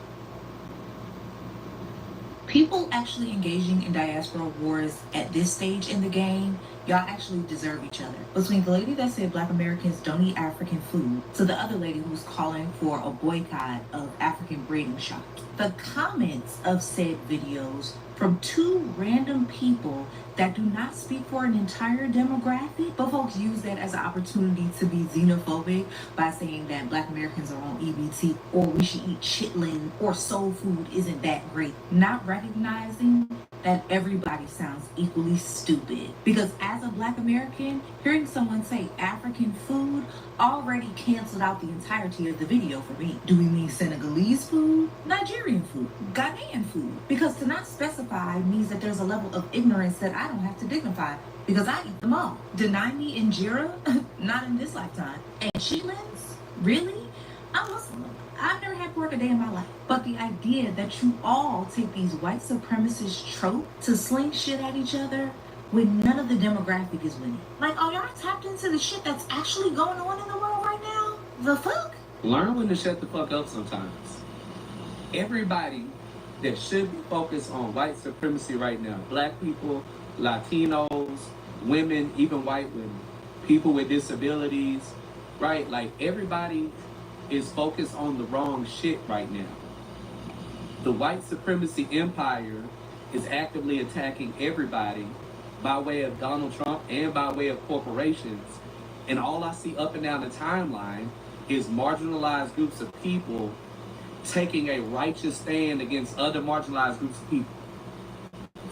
People actually engaging in diaspora wars at this stage in the game, y'all actually deserve each other. Between the lady that said black Americans don't eat African food to the other lady who's calling for a boycott of African breeding shops, the comments of said videos from two random people that do not speak for an entire demographic, but folks use that as an opportunity to be xenophobic by saying that Black Americans are on EBT, or we should eat chitlin, or soul food isn't that great, not recognizing that everybody sounds equally stupid. Because as a Black American, hearing someone say African food already canceled out the entirety of the video for me. Do we mean Senegalese food, Nigerian food, Ghanaian food? Because to not specify means that there's a level of ignorance that I don't have to dignify, because I eat them all. Deny me injera? Not in this lifetime. And chitlins? Really? I'm Muslim. I've never had pork a day in my life. But the idea that you all take these white supremacist tropes to sling shit at each other when none of the demographic is winning. Like, oh, y'all tapped into the shit that's actually going on in the world right now? The fuck? Learn when to shut the fuck up sometimes. Everybody that should be focused on white supremacy right now, Black people, Latinos, women, even white women, people with disabilities, right? Like, everybody is focused on the wrong shit right now. The white supremacy empire is actively attacking everybody by way of Donald Trump and by way of corporations. And all I see up and down the timeline is marginalized groups of people taking a righteous stand against other marginalized groups of people.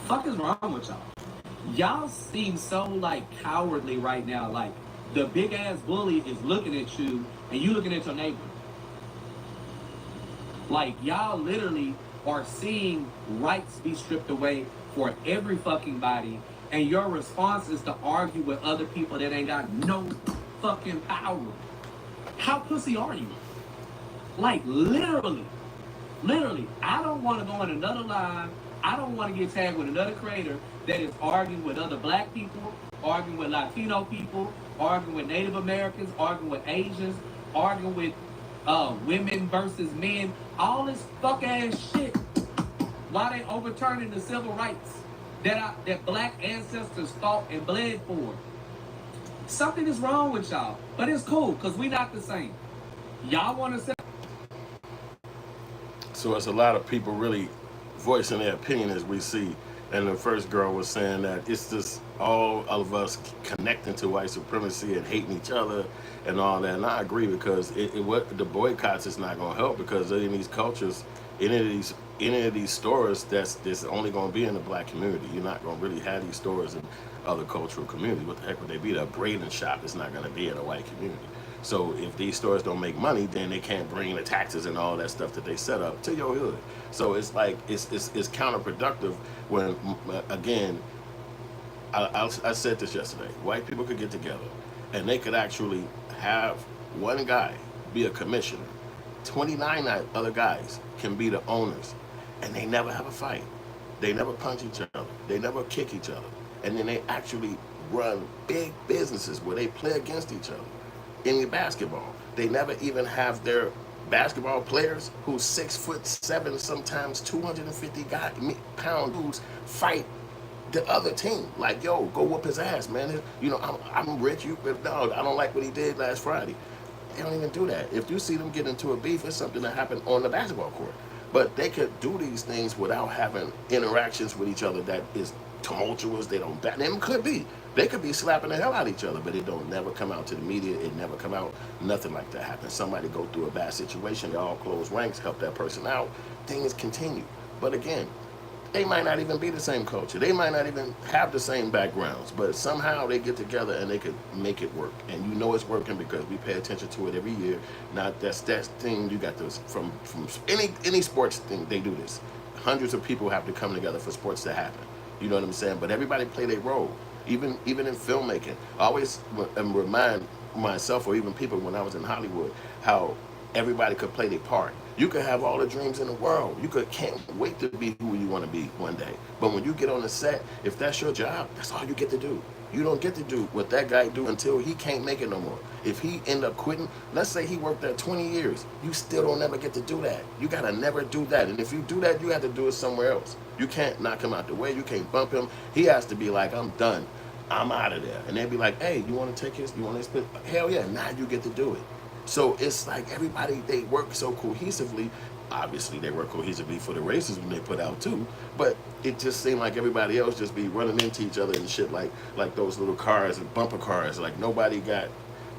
Fuck is wrong with y'all? Y'all seem so like cowardly right now. Like, the big ass bully is looking at you and you looking at your neighbor. Like, y'all literally are seeing rights be stripped away for every fucking body, and your response is to argue with other people that ain't got no fucking power. How pussy are you? Like, literally, I don't want to go in another live. I don't want to get tagged with another creator that is arguing with other Black people, arguing with Latino people, arguing with Native Americans, arguing with Asians, arguing with women versus men, all this fuck ass shit, while they overturning the civil rights that Black ancestors fought and bled for. Something is wrong with y'all, but it's cool because we not the same. Y'all want to say. So it's a lot of people really voicing their opinion, as we see. And the first girl was saying that it's just all of us connecting to white supremacy and hating each other and all that. And I agree, because what the boycotts is not going to help, because in these cultures, any of these stores that's only going to be in the Black community. You're not going to really have these stores in other cultural communities. What the heck would they be? The braiding shop is not going to be in a white community. So if these stores don't make money, then they can't bring the taxes and all that stuff that they set up to your hood. So it's like it's counterproductive when, again, I said this yesterday. White people could get together and they could actually have one guy be a commissioner. 29 other guys can be the owners, and they never have a fight. They never punch each other. They never kick each other. And then they actually run big businesses where they play against each other. In the basketball, they never even have their basketball players who's 6'7", sometimes 250-pound dudes fight the other team. Like, yo, go whoop his ass, man. You know, I'm rich. No, I don't like what he did last Friday. They don't even do that. If you see them get into a beef, it's something that happened on the basketball court. But they could do these things without having interactions with each other that is tumultuous. They don't. Them could be. They could be slapping the hell out of each other, but it don't never come out to the media. It never come out. Nothing like that happens. Somebody go through a bad situation. They all close ranks, help that person out. Things continue. But again, they might not even be the same culture. They might not even have the same backgrounds, but somehow they get together and they could make it work. And you know it's working because we pay attention to it every year. Not that thing you got this from any sports thing. They do this. Hundreds of people have to come together for sports to happen. You know what I'm saying? But everybody play their role. Even in filmmaking, I always remind myself, or even people when I was in Hollywood, how everybody could play their part. You could have all the dreams in the world. Can't wait to be who you want to be one day. But when you get on the set, if that's your job, that's all you get to do. You don't get to do what that guy do until he can't make it no more. If he end up quitting, let's say he worked there 20 years, you still don't never get to do that. You gotta never do that. And if you do that, you have to do it somewhere else. You can't knock him out the way. You can't bump him. He has to be like, I'm done. I'm out of there. And they'd be like, hey, you want to take his, you want to split? Hell yeah, now you get to do it. So it's like everybody, they work so cohesively, Obviously, they work cohesively for the racism they put out too, but it just seemed like everybody else just be running into each other and shit like those little cars and bumper cars. Like nobody got,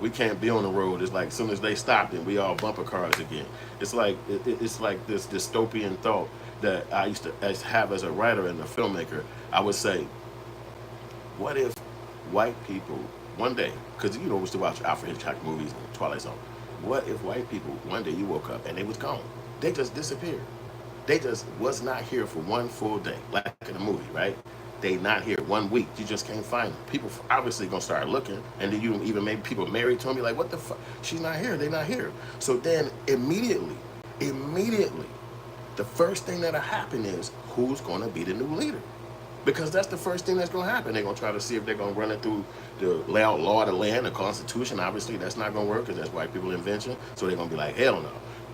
we can't be on the road. It's like as soon as they stopped and we all bumper cars again. It's like it's like this dystopian thought that I used to have as a writer and a filmmaker. I would say, what if white people one day, because you know we used to watch Alfred Hitchcock movies and Twilight Zone. What if white people one day you woke up and they was gone? They just disappeared. They just was not here for one full day, like in the movie, right? They not here 1 week. You just can't find them. People obviously gonna start looking, and then you even maybe people married to them, be like, what the fuck? She's not here. They not here. So then immediately, the first thing that'll happen is who's gonna be the new leader? Because that's the first thing that's going to happen. They're going to try to see if they're going to run it through the law of the land, the Constitution. Obviously, that's not going to work because that's white people invention. So they're going to be like, hell no.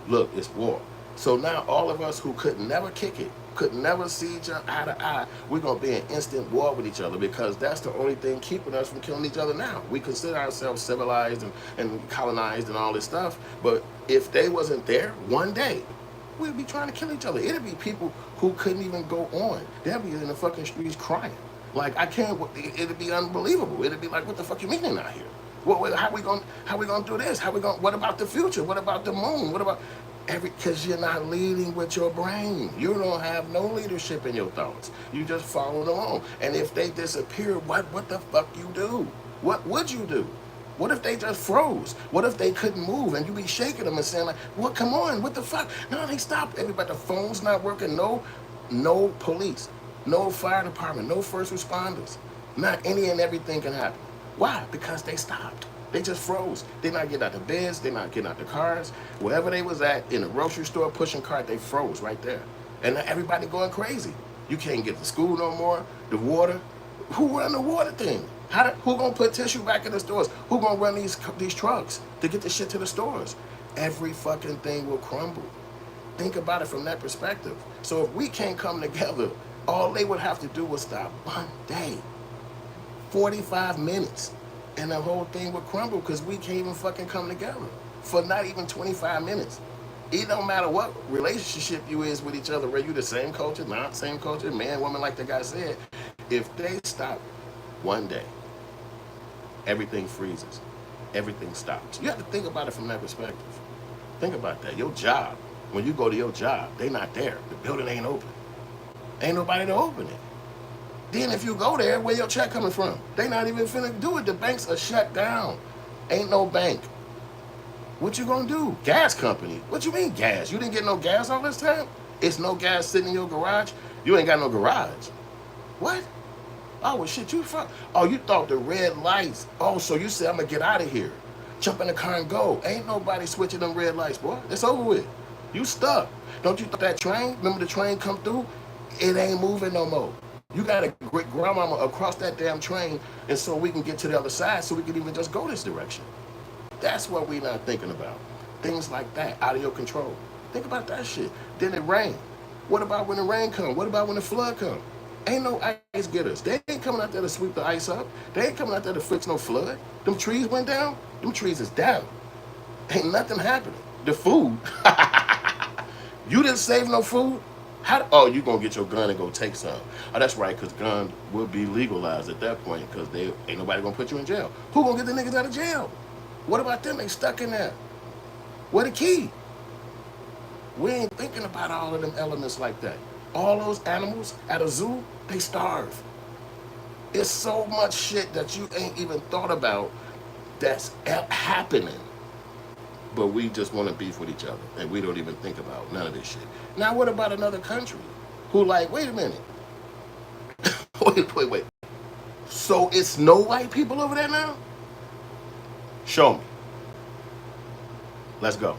Look, it's war. So now all of us who could never kick it, could never see each other eye to eye, we're going to be in instant war with each other because that's the only thing keeping us from killing each other now. We consider ourselves civilized and colonized and all this stuff. But if they wasn't there one day, we'd be trying to kill each other. It'd be people who couldn't even go on. They'd be in the fucking streets crying. Like, I can't, it'd be unbelievable. It'd be like, what the fuck you mean they're not here? Well, how we gonna do this? What about the future? What about the moon? What about because you're not leading with your brain. You don't have no leadership in your thoughts. You just follow along. And if they disappear, what the fuck you do? What would you do? What if they just froze? What if they couldn't move and you be shaking them and saying like, "What? Come on, what the fuck?" No, they stopped. Everybody, the phone's not working. No police, no fire department, no first responders. Not any and everything can happen. Why? Because they stopped. They just froze. They're not getting out the beds. They're not getting out the cars. Wherever they was at in the grocery store pushing cart, they froze right there. And everybody going crazy. You can't get to school no more. The water. Who run the water thing? Who gonna put tissue back in the stores? Who gonna run these trucks to get the shit to the stores? Every fucking thing will crumble. Think about it from that perspective. So if we can't come together, all they would have to do was stop one day, 45 minutes, and the whole thing would crumble because we can't even fucking come together for not even 25 minutes. It don't matter what relationship you is with each other, whether you the same culture, not same culture, man, woman, like the guy said, if they stop one day, everything freezes. Everything stops. You have to think about it from that perspective. Think about that. Your job, when you go to your job, they not there. The building ain't open. Ain't nobody to open it. Then if you go there, where your check coming from? They not even finna do it. The banks are shut down. Ain't no bank. What you gonna do? Gas company. What you mean gas? You didn't get no gas all this time? It's no gas sitting in your garage? You ain't got no garage. What? Oh, well, shit, you fuck. Oh, you thought the red lights. Oh, so you said, I'm going to get out of here. Jump in the car and go. Ain't nobody switching them red lights, boy. It's over with. You stuck. Don't you think that train? Remember the train come through? It ain't moving no more. You got to great grandmama across that damn train, and so we can get to the other side so we can even just go this direction. That's what we not thinking about. Things like that, out of your control. Think about that shit. Then it rain. What about when the rain come? What about when the flood come? Ain't no ice getters. They ain't coming out there to sweep the ice up. They ain't coming out there to fix no flood. Them trees went down. Them trees is down. Ain't nothing happening. The food. You didn't save no food? Oh, you gonna get your gun and go take some. Oh, that's right, because gun will be legalized at that point because ain't nobody gonna put you in jail. Who gonna get the niggas out of jail? What about them? They stuck in there. Where the key? We ain't thinking about all of them elements like that. All those animals at a zoo, they starve. It's so much shit that you ain't even thought about that's happening. But we just want to beef with each other, and we don't even think about none of this shit. Now, what about another country who like, wait a minute. wait. So it's no white people over there now? Show me. Let's go.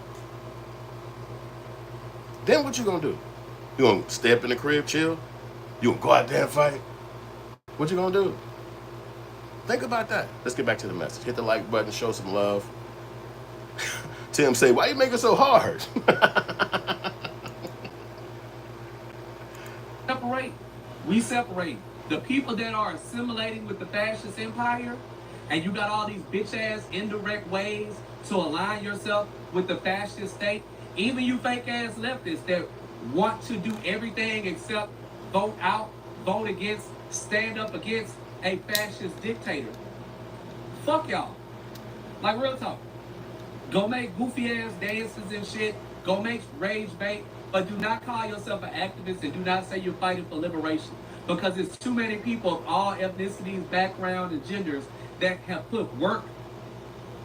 Then what you gonna do? You gonna stay up in the crib, chill? You gonna go out there and fight? What you gonna do? Think about that. Let's get back to the message. Hit the like button, show some love. Tim say, why you make it so hard? We separate the people that are assimilating with the fascist empire, and you got all these bitch ass indirect ways to align yourself with the fascist state. Even you fake ass leftists that want to do everything except vote out, vote against, stand up against a fascist dictator. Fuck y'all. Like, real talk. Go make goofy ass dances and shit. Go make rage bait. But do not call yourself an activist and do not say you're fighting for liberation. Because it's too many people of all ethnicities, backgrounds, and genders that have put work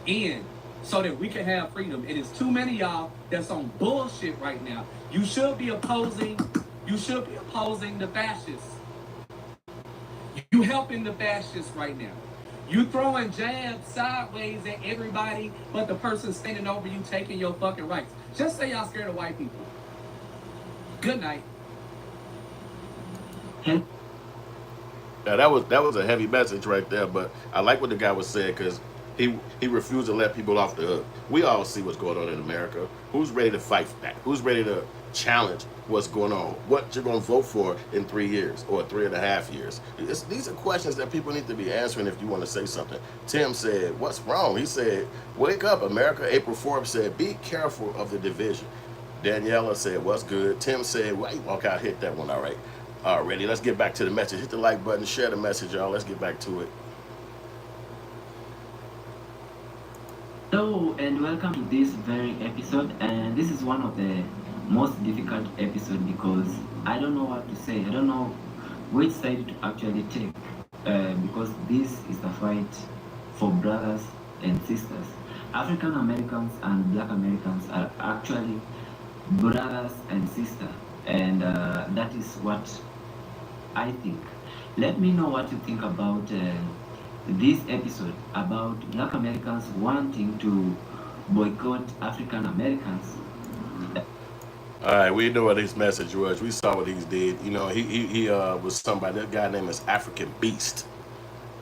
in so that we can have freedom. And it's too many y'all that's on bullshit right now. You should be opposing the fascists. You helping the fascists right now. You throwing jabs sideways at everybody but the person standing over you taking your fucking rights. Just say y'all scared of white people. Good night. Yeah, that was a heavy message right there, but I like what the guy was saying because he refused to let people off the hook. We all see what's going on in America. Who's ready to fight for that? Who's ready to challenge what's going on? What you're going to vote for in 3 years or 3.5 years? These are questions that people need to be answering if you want to say something. Tim said, what's wrong? He said, wake up, America. April Forbes said, be careful of the division. Daniela said, what's good? Tim said, well, you walk out, hit that one. All right. Alrighty, let's get back to the message. Hit the like button, share the message, y'all. Let's get back to it. Hello and welcome to this very episode, and this is one of the most difficult episodes because I don't know what to say. I don't know which side to actually take because this is a fight for brothers and sisters. African Americans and Black Americans are actually brothers and sisters, and that is what I think. Let me know what you think about this episode about Black Americans wanting to boycott African Americans. All right, we know what his message was. We saw what he did. You know, he was somebody. That guy name is African Beast.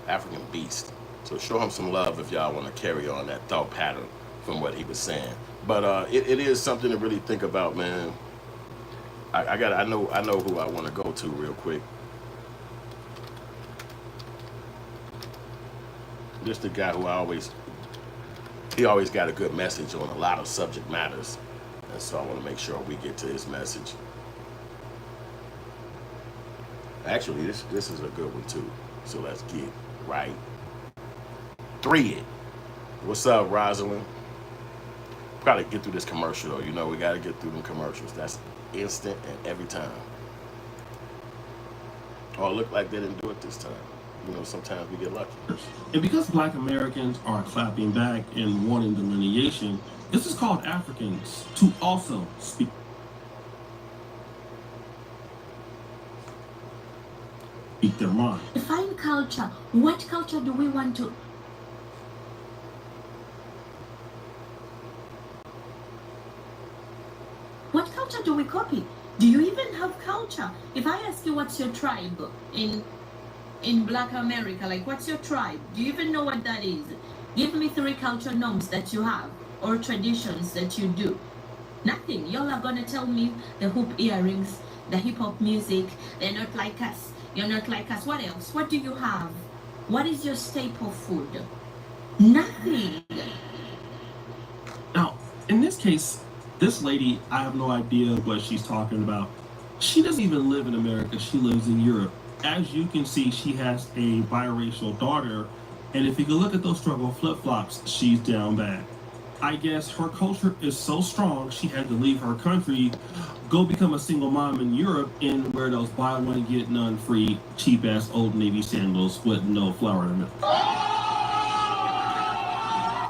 African Beast. So show him some love if y'all want to carry on that thought pattern from what he was saying. But it is something to really think about, man. I know who I want to go to real quick. Just the guy who he always got a good message on a lot of subject matters. And so I want to make sure we get to his message. Actually, this is a good one too. So let's get right through it. What's up, Rosalind? Gotta get through this commercial though. You know, we gotta get through them commercials. That's instant and every time. Oh, it looked like they didn't do it this time. You know, sometimes we get lucky. And because Black Americans are clapping back and wanting delineation, this is called Africans to also speak their mind. Define culture. What culture do we want to? What culture do we copy? Do you even have culture? If I ask you what's your tribe in Black America, like what's your tribe? Do you even know what that is? Give me 3 culture norms that you have or traditions that you do. Nothing. Y'all are gonna tell me the hoop earrings, the hip hop music, they're not like us. You're not like us. What else? What do you have? What is your staple food? Nothing. Now, in this case, this lady, I have no idea what she's talking about. She doesn't even live in America. She lives in Europe. As you can see, she has a biracial daughter. And if you can look at those struggle flip-flops, she's down bad. I guess her culture is so strong, she had to leave her country, go become a single mom in Europe, and wear those buy one, get none free, cheap-ass Old Navy sandals with no flour in them.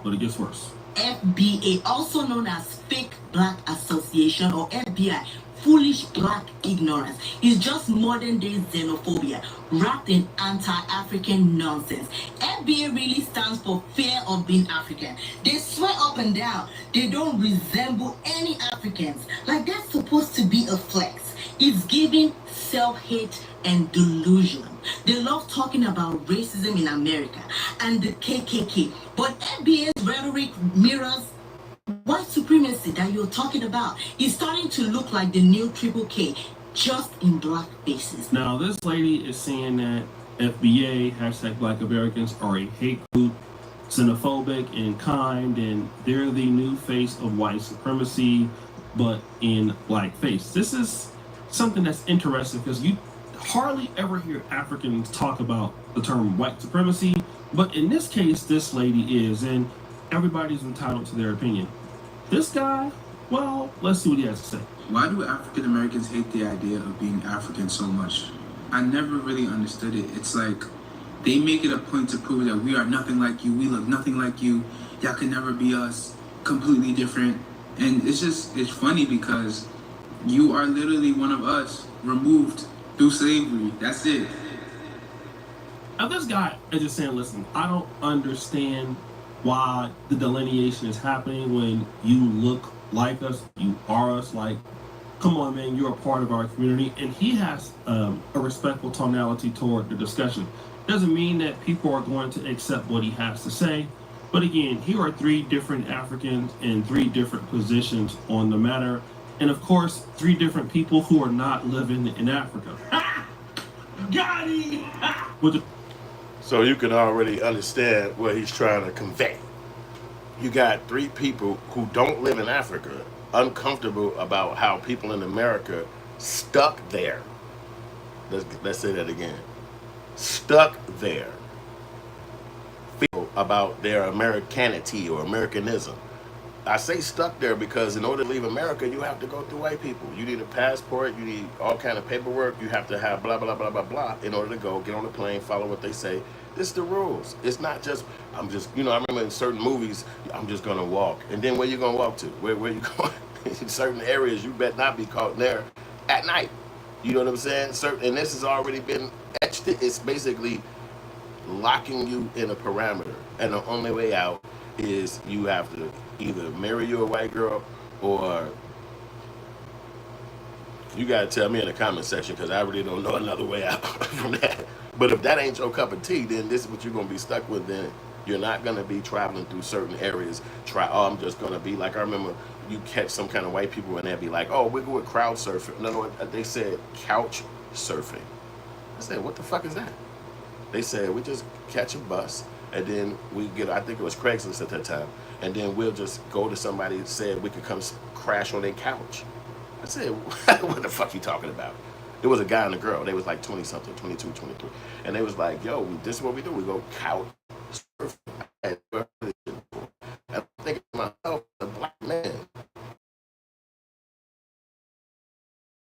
But it gets worse. FBA, also known as Fake Black Association or FBI, foolish black ignorance, is just modern day xenophobia wrapped in anti-African nonsense. FBA really stands for fear of being African. They swear up and down they don't resemble any Africans, like that's supposed to be a flex. It's giving self-hate and delusion. They love talking about racism in America and the KKK, but FBA's rhetoric mirrors white supremacy that you're talking about. Is starting to look like the new Triple K, just in black faces. Now, this lady is saying that FBA, hashtag Black Americans, are a hate group, xenophobic and kind, and they're the new face of white supremacy. but in blackface. This is something that's interesting because you hardly ever hear Africans talk about the term white supremacy, but in this case, this lady is, and everybody's entitled to their opinion. This guy, well, let's see what he has to say. Why do African Americans hate the idea of being African so much? I never really understood it. It's like they make it a point to prove that we are nothing like you, we look nothing like you, y'all can never be us, completely different. And it's funny because you are literally one of us, removed through slavery. That's it. Now this guy is just saying, listen, I don't understand why the delineation is happening when you look like us, you are us. Like, come on, man, you're a part of our community. And he has a respectful tonality toward the discussion. Doesn't mean that people are going to accept what he has to say. But again, here are 3 different Africans in 3 different positions on the matter. And of course, 3 different people who are not living in Africa. Got him! So you can already understand what he's trying to convey. You got 3 people who don't live in Africa, uncomfortable about how people in America stuck there. Let's say that again. Stuck there. Feel about their Americanity or Americanism. I say stuck there because in order to leave America, you have to go through white people. You need a passport, you need all kind of paperwork, you have to have blah, blah, blah, blah, blah, in order to go, get on the plane, follow what they say. This is the rules. It's not just, I remember in certain movies, I'm just gonna walk. And then where you gonna walk to? Where you going? In certain areas, you better not be caught there at night. You know what I'm saying? And this has already been etched. It's basically locking you in a parameter. And the only way out is you have to either marry you a white girl or you gotta tell me in the comment section because I really don't know another way out from that. But if that ain't your cup of tea, then this is what you're gonna be stuck with. Then you're not gonna be traveling through certain areas. I'm just gonna be like, I remember you catch some kind of white people and they'd be like, oh, we go with crowd surfing. No, they said couch surfing. I said, what the fuck is that? They said, we just catch a bus and then we get, I think it was Craigslist at that time, and then we'll just go to somebody that said we could come crash on their couch. I said, what the fuck you talking about? It was a guy and a girl. They was like 20-something, 22, 23. And they was like, yo, this is what we do. We go couch surfing. And I'm thinking to myself, a black man,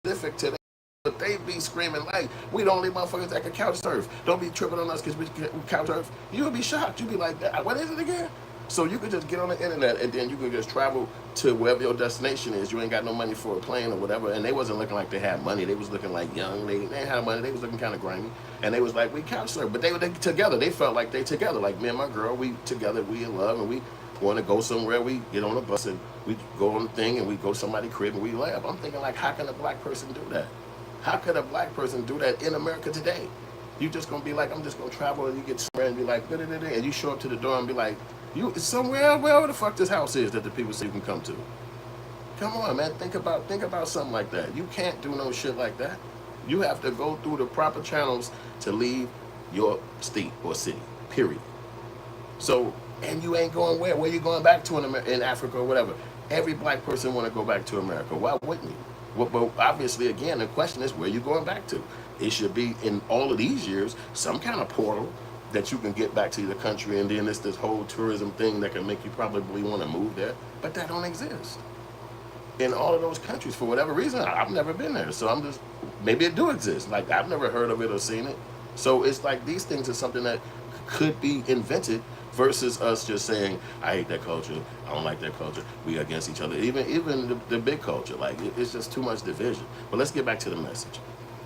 specific to that. But they be screaming like, we the only motherfuckers that can couch surf. Don't be tripping on us because we couch surf. You would be shocked. You'd be like, what is it again? So you could just get on the internet and then you could just travel to wherever your destination is. You ain't got no money for a plane or whatever. And they wasn't looking like they had money. They was looking like young. They didn't have money. They was looking kind of grimy. And they was like, we couch surf. But they together. They felt like they together. Like me and my girl, we together, we in love, and we want to go somewhere. We get on a bus and we go on the thing and we go to somebody's crib and we laugh. I'm thinking like, how can a black person do that? How could a black person do that in America today? You just gonna be like, I'm just gonna travel, and you get somewhere and be like, and you show up to the door and be like, you somewhere, wherever the fuck this house is that the people say you can come to. Come on, man, think about something like that. You can't do no shit like that. You have to go through the proper channels to leave your state or city, period. So, and you ain't going where? Where you going back to in Africa or whatever? Every black person want to go back to America. Why wouldn't you? Well, but obviously, again, the question is where you going back to. It should be in all of these years some kind of portal that you can get back to the country, and then it's this whole tourism thing that can make you probably want to move there. But that don't exist in all of those countries for whatever reason. I've never been there, so I'm just, maybe it do exist. Like, I've never heard of it or seen it. So it's like these things are something that could be invented versus us just saying, I hate that culture, I don't like that culture, we against each other. Even the big culture, like it's just too much division. But let's get back to the message.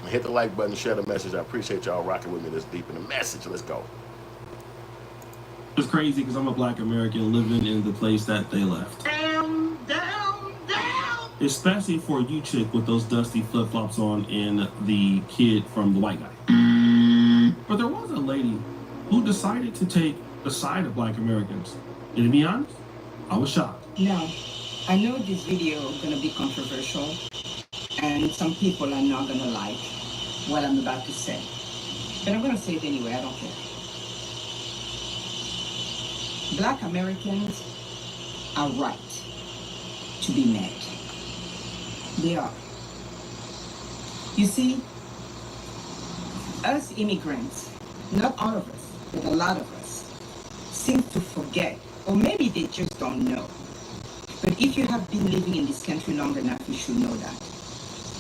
Hit the like button, share the message. I appreciate y'all rocking with me this deep in the message. Let's go. It's crazy because I'm a black American living in the place that they left. Down. Especially for you chick with those dusty flip-flops on and the kid from the white guy. But there was a lady who decided to take the side of black Americans. And to be honest, I was shocked. Now, I know this video is going to be controversial, and some people are not going to like what I'm about to say. But I'm going to say it anyway, I don't care. Black Americans are right to be mad. They are. You see, us immigrants, not all of us, but a lot of us, seem to forget, or maybe they just don't know. But if you have been living in this country long enough, you should know that.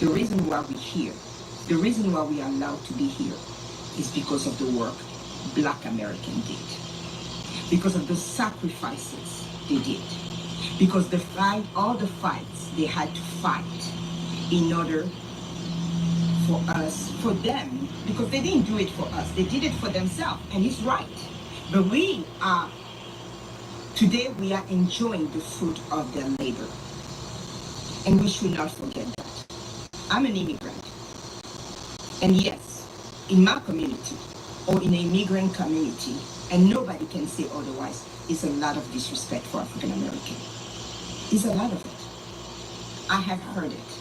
The reason why we're here, the reason why we are allowed to be here, is because of the work Black Americans did. Because of the sacrifices they did. Because all the fights they had to fight in order for us, for them, because they didn't do it for us, they did it for themselves, and it's right. But today we are enjoying the fruit of their labor. And we should not forget that. I'm an immigrant. And yes, in my community, or in an immigrant community, and nobody can say otherwise, is a lot of disrespect for African American. It's a lot of it. I have heard it.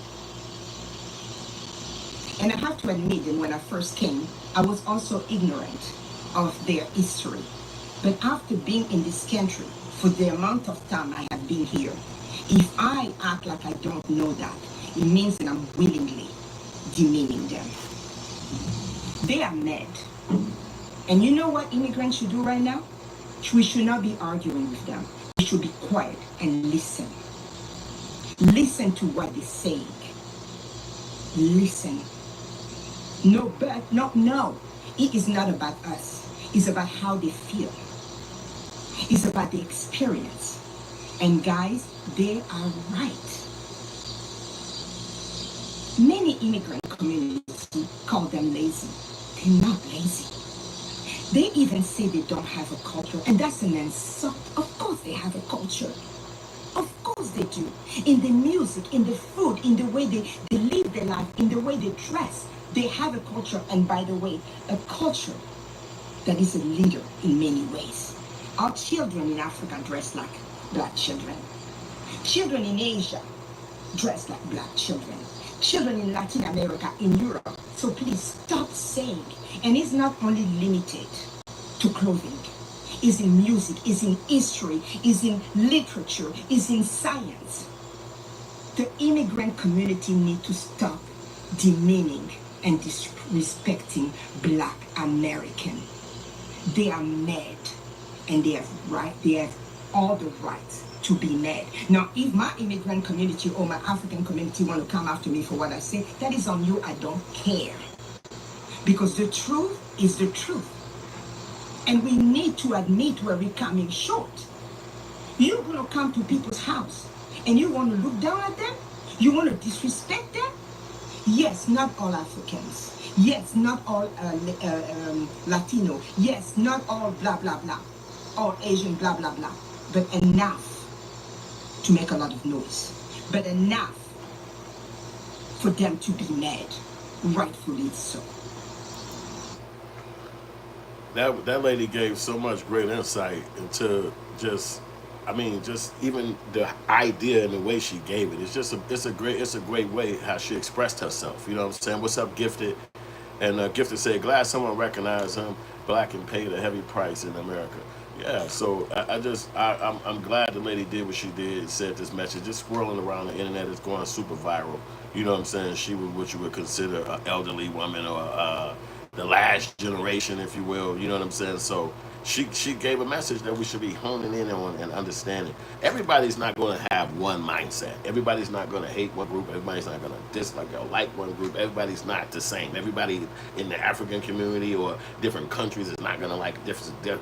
And I have to admit that when I first came, I was also ignorant of their history. But after being in this country, for the amount of time I have been here, if I act like I don't know that, it means that I'm willingly demeaning them. They are mad. And you know what immigrants should do right now? We should not be arguing with them. We should be quiet and listen. Listen to what they're saying. Listen. No. It is not about us. It's about how they feel. It's about the experience. And guys, they are right. Many immigrant communities call them lazy. They're not lazy. They even say they don't have a culture, and that's an insult. Of course they have a culture. Of course they do. In the music, in the food, in the way they live their life, in the way they dress, they have a culture. And by the way, a culture that is a leader in many ways. Our children in Africa dress like Black children. Children in Asia dress like Black children. Children in Latin America, in Europe. So please stop saying. And it's not only limited to clothing. It's in music, it's in history, it's in literature, it's in science. The immigrant community need to stop demeaning and disrespecting Black American. They are mad, and they have all the rights to be mad. Now, if my immigrant community or my African community want to come after me for what I say, that is on you. I don't care. Because the truth is the truth. And we need to admit where we're coming short. You're going to come to people's house and you want to look down at them? You want to disrespect them? Yes, not all Africans. Yes, not all Latino. Yes, not all blah, blah, blah. All Asian, blah, blah, blah. But enough to make a lot of noise. But enough for them to be mad. Rightfully so. That lady gave so much great insight into just even the idea and the way she gave it. It's a great way how she expressed herself. You know what I'm saying? What's up, Gifted? And Gifted said, glad someone recognized him. Black and paid a heavy price in America. Yeah, so I'm glad the lady did what she did, said this message. Just swirling around the internet, it's going super viral. You know what I'm saying? She was what you would consider an elderly woman or the last generation, if you will. You know what I'm saying? So she gave a message that we should be honing in on and understanding. Everybody's not going to have one mindset. Everybody's not going to hate one group. Everybody's not going to dislike or like one group. Everybody's not the same. Everybody in the African community or different countries is not going to like different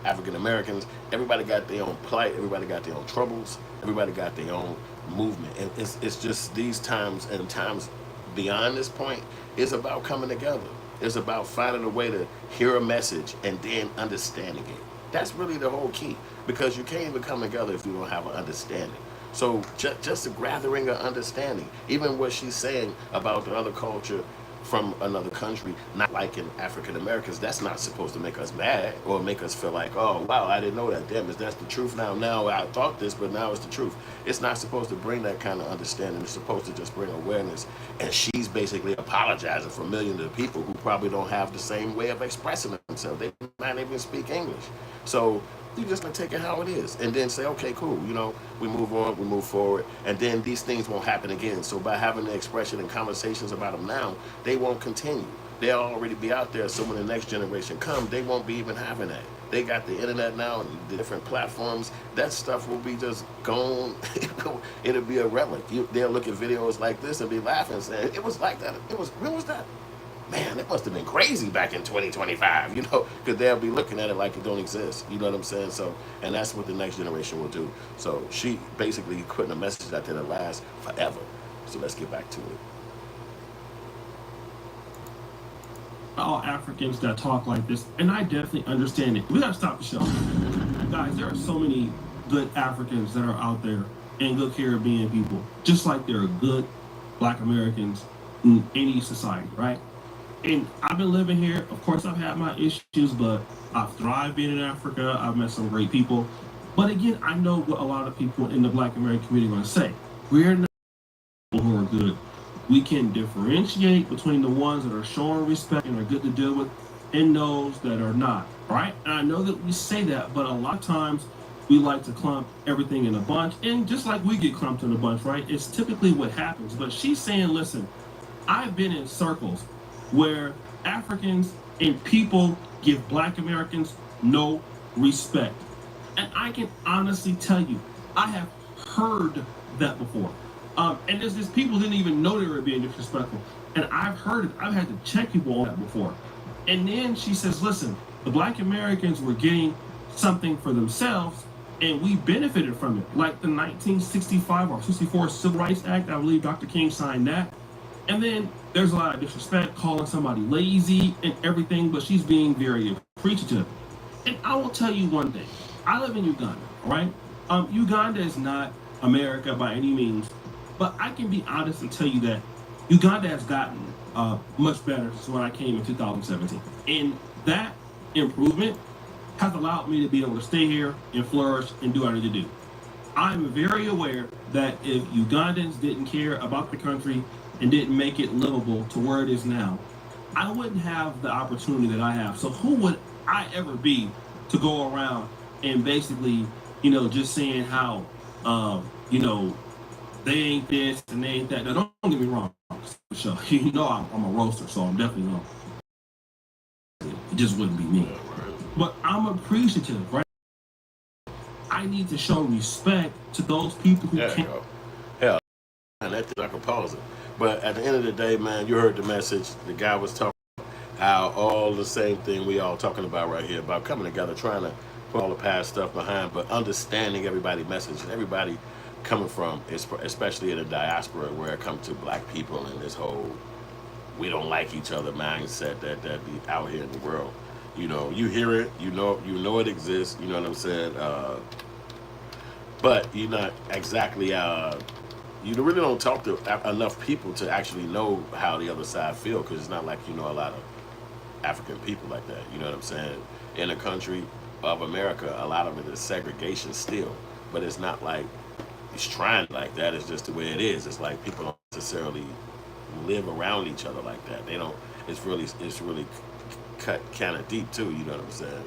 African Americans. Everybody got their own plight. Everybody got their own troubles. Everybody got their own movement. And it's just these times and times beyond this point, it's about coming together. It's about finding a way to hear a message and then understanding it. That's really the whole key, because you can't even come together if you don't have an understanding. So just a gathering of understanding. Even what she's saying about the other culture from another country not liking African Americans, that's not supposed to make us mad or make us feel like, oh wow, I didn't know that. Damn, is that the truth now I thought this, but now it's the truth. It's not supposed to bring that kind of understanding. It's supposed to just bring awareness. And she's basically apologizing for millions of people who probably don't have the same way of expressing themselves. They might even speak English. So You just like take it how it is, and then say, okay, cool. You know, we move on, we move forward, and then these things won't happen again. So by having the expression and conversations about them now, they won't continue. They'll already be out there. So when the next generation comes, they won't be even having that. They got the internet now and the different platforms. That stuff will be just gone. It'll be a relic. They'll look at videos like this and be laughing, saying, it was like that. When was that? Man, it must have been crazy back in 2025, you know, because they'll be looking at it like it don't exist. You know what I'm saying? So, and that's what the next generation will do. So she basically putting a message out there that lasts forever. So let's get back to it. All Africans that talk like this, and I definitely understand it. We gotta stop the show. Guys, there are so many good Africans that are out there and good Caribbean people, just like there are good Black Americans in any society, right? And I've been living here. Of course, I've had my issues, but I've thrived being in Africa. I've met some great people. But again, I know what a lot of people in the Black American community are going to say. We're not people who are good. We can differentiate between the ones that are showing respect and are good to deal with and those that are not, right? And I know that we say that, but a lot of times we like to clump everything in a bunch. And just like we get clumped in a bunch, right? It's typically what happens. But she's saying, listen, I've been in circles where Africans and people give Black Americans no respect. And I can honestly tell you, I have heard that before. And there's just people didn't even know they were being disrespectful. And I've heard it, I've had to check people on that before. And then she says, listen, the Black Americans were getting something for themselves and we benefited from it. Like the 1965 or 64 Civil Rights Act, I believe Dr. King signed that. And then there's a lot of disrespect, calling somebody lazy and everything, but she's being very appreciative. And I will tell you one thing. I live in Uganda, right? Uganda is not America by any means, but I can be honest and tell you that Uganda has gotten much better since when I came in 2017. And that improvement has allowed me to be able to stay here and flourish and do what I need to do. I'm very aware that if Ugandans didn't care about the country and didn't make it livable to where it is now, I wouldn't have the opportunity that I have. So who would I ever be to go around and basically, you know, just saying how, you know, they ain't this and they ain't that. Now, don't get me wrong. So, you know, I'm a roaster, so I'm definitely wrong. It just wouldn't be me. But I'm appreciative, right? I need to show respect to those people who can't. Hell, and that's I can pause it. But at the end of the day, man, you heard the message. The guy was talking about how all the same thing we all talking about right here, about coming together, trying to put all the past stuff behind, but understanding everybody's message and everybody coming from, especially in the diaspora, where it comes to Black people and this whole we don't like each other mindset that be out here in the world. You know, you hear it, you know it exists. You know what I'm saying? But you're not exactly. You really don't talk to enough people to actually know how the other side feel, because it's not like you know a lot of African people like that. You know what I'm saying? In a country of America, a lot of it is segregation still, but it's not like it's trying like that. It's just the way it is. It's like people don't necessarily live around each other like that. They don't. It's really cut kind of deep too. You know what I'm saying?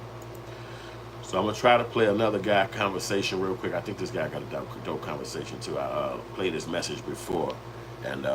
So I'm gonna try to play another guy conversation real quick. I think this guy got a dope conversation too. I played his message before, and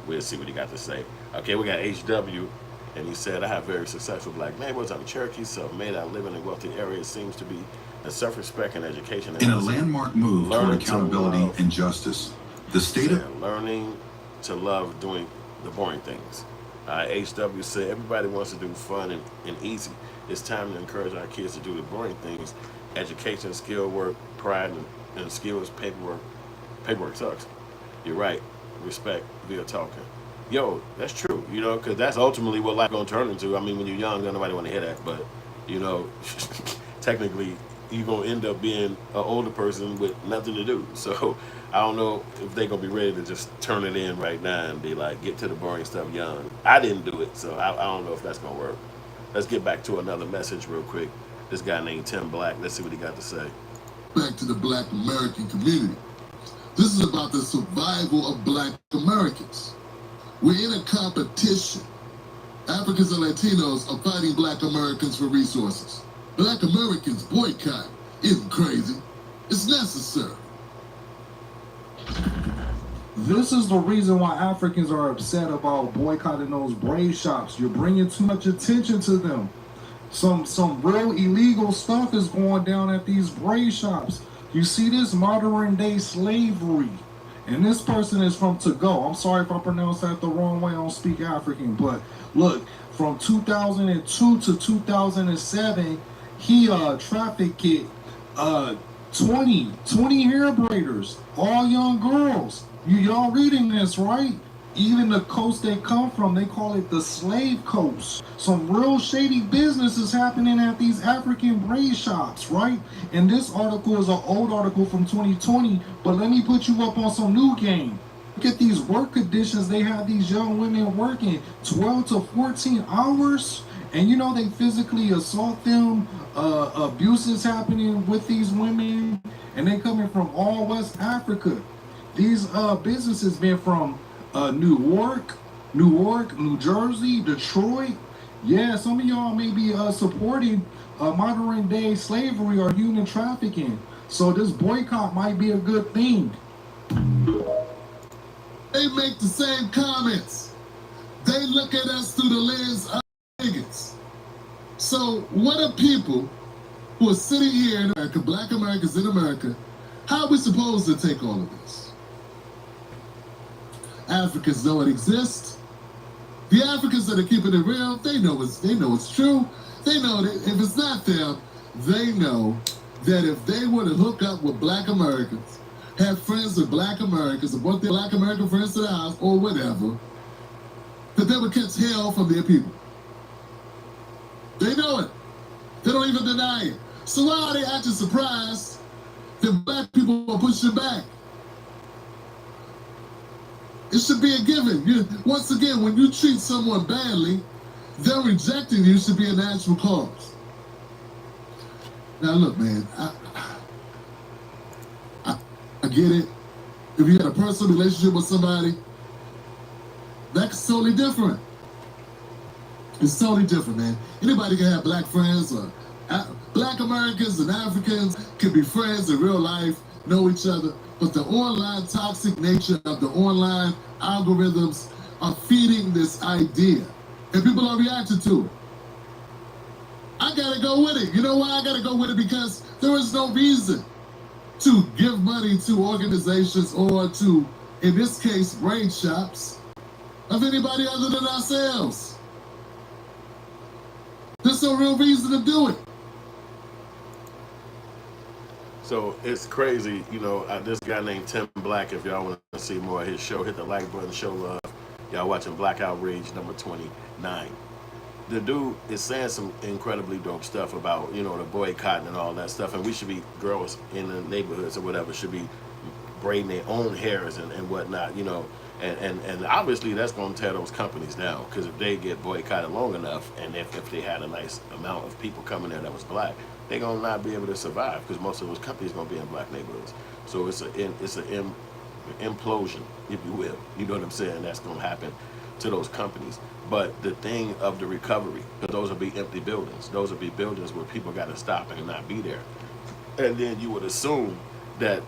we'll see what he got to say. Okay, we got HW, and he said, I have very successful Black neighbors. I'm Cherokee, self-made. I live in a wealthy area. It seems to be a self-respect and education. In a landmark move toward accountability and justice, the state of learning to love doing the boring things. HW said, everybody wants to do fun and easy. It's time to encourage our kids to do the boring things. Education, skill work, pride and skills, paperwork. Paperwork sucks. You're right. Respect via talking. Yo, that's true, you know, because that's ultimately what life going to turn into. I mean, when you're young, nobody want to hear that. But, you know, technically, you're going to end up being an older person with nothing to do. So I don't know if they're going to be ready to just turn it in right now and be like, get to the boring stuff young. I didn't do it, so I don't know if that's going to work. Let's get back to another message real quick. This guy named Tim Black. Let's see what he got to say. Back to the Black American community. This is about the survival of Black Americans. We're in a competition. Africans and Latinos are fighting Black Americans for resources. Black Americans boycott isn't crazy. It's necessary. This is the reason why Africans are upset about boycotting those braid shops. You're bringing too much attention to them. Some real illegal stuff is going down at these braid shops. You see this modern day slavery. And this person is from Togo. I'm sorry if I pronounced that the wrong way. I don't speak African. But look, from 2002 to 2007, he trafficked 20 hair braiders, all young girls. Y'all reading this, right? Even the coast they come from, they call it the slave coast. Some real shady business is happening at these African braid shops, right? And this article is an old article from 2020, but let me put you up on some new game. Look at these work conditions. They have these young women working 12 to 14 hours. And you know, they physically assault them. Abuse is happening with these women. And they coming from all West Africa. These businesses been from New York, New Jersey, Detroit. Yeah, some of y'all may be supporting modern day slavery or human trafficking. So this boycott might be a good thing. They make the same comments. They look at us through the lens of bigots. So what are people who are sitting here in America, black Americans in America, how are we supposed to take all of this? Africans know it exists. The Africans that are keeping it real, they know it's true. They know that if it's not them, they know that if they were to hook up with black Americans, have friends with black Americans, or brought their black American friends to the house, or whatever, that they would catch hell from their people. They know it. They don't even deny it. So why are they acting surprised that black people are pushing back? It should be a given. Once again, when you treat someone badly, them rejecting you should be a natural cause. Now look, man, I get it. If you had a personal relationship with somebody, that's totally different. It's totally different, man. Anybody can have black friends, or black Americans and Africans can be friends in real life, know each other. But the online toxic nature of the online algorithms are feeding this idea. And people are reacting to it. I gotta go with it. You know why I gotta go with it? Because there is no reason to give money to organizations or to, in this case, braid shops of anybody other than ourselves. There's no real reason to do it. So it's crazy, you know, this guy named Tim Black, if y'all want to see more of his show, hit the like button, show love. Y'all watching Black Outrage number 29. The dude is saying some incredibly dope stuff about, you know, the boycotting and all that stuff. And we should be, girls in the neighborhoods or whatever, should be braiding their own hairs and whatnot, you know. And obviously that's going to tear those companies down, because if they get boycotted long enough, and if they had a nice amount of people coming there that was black, they're going to not be able to survive, because most of those companies are going to be in black neighborhoods. So it's an implosion, if you will. You know what I'm saying? That's going to happen to those companies. But the thing of the recovery, because those will be empty buildings. Those will be buildings where people got to stop and not be there. And then you would assume that,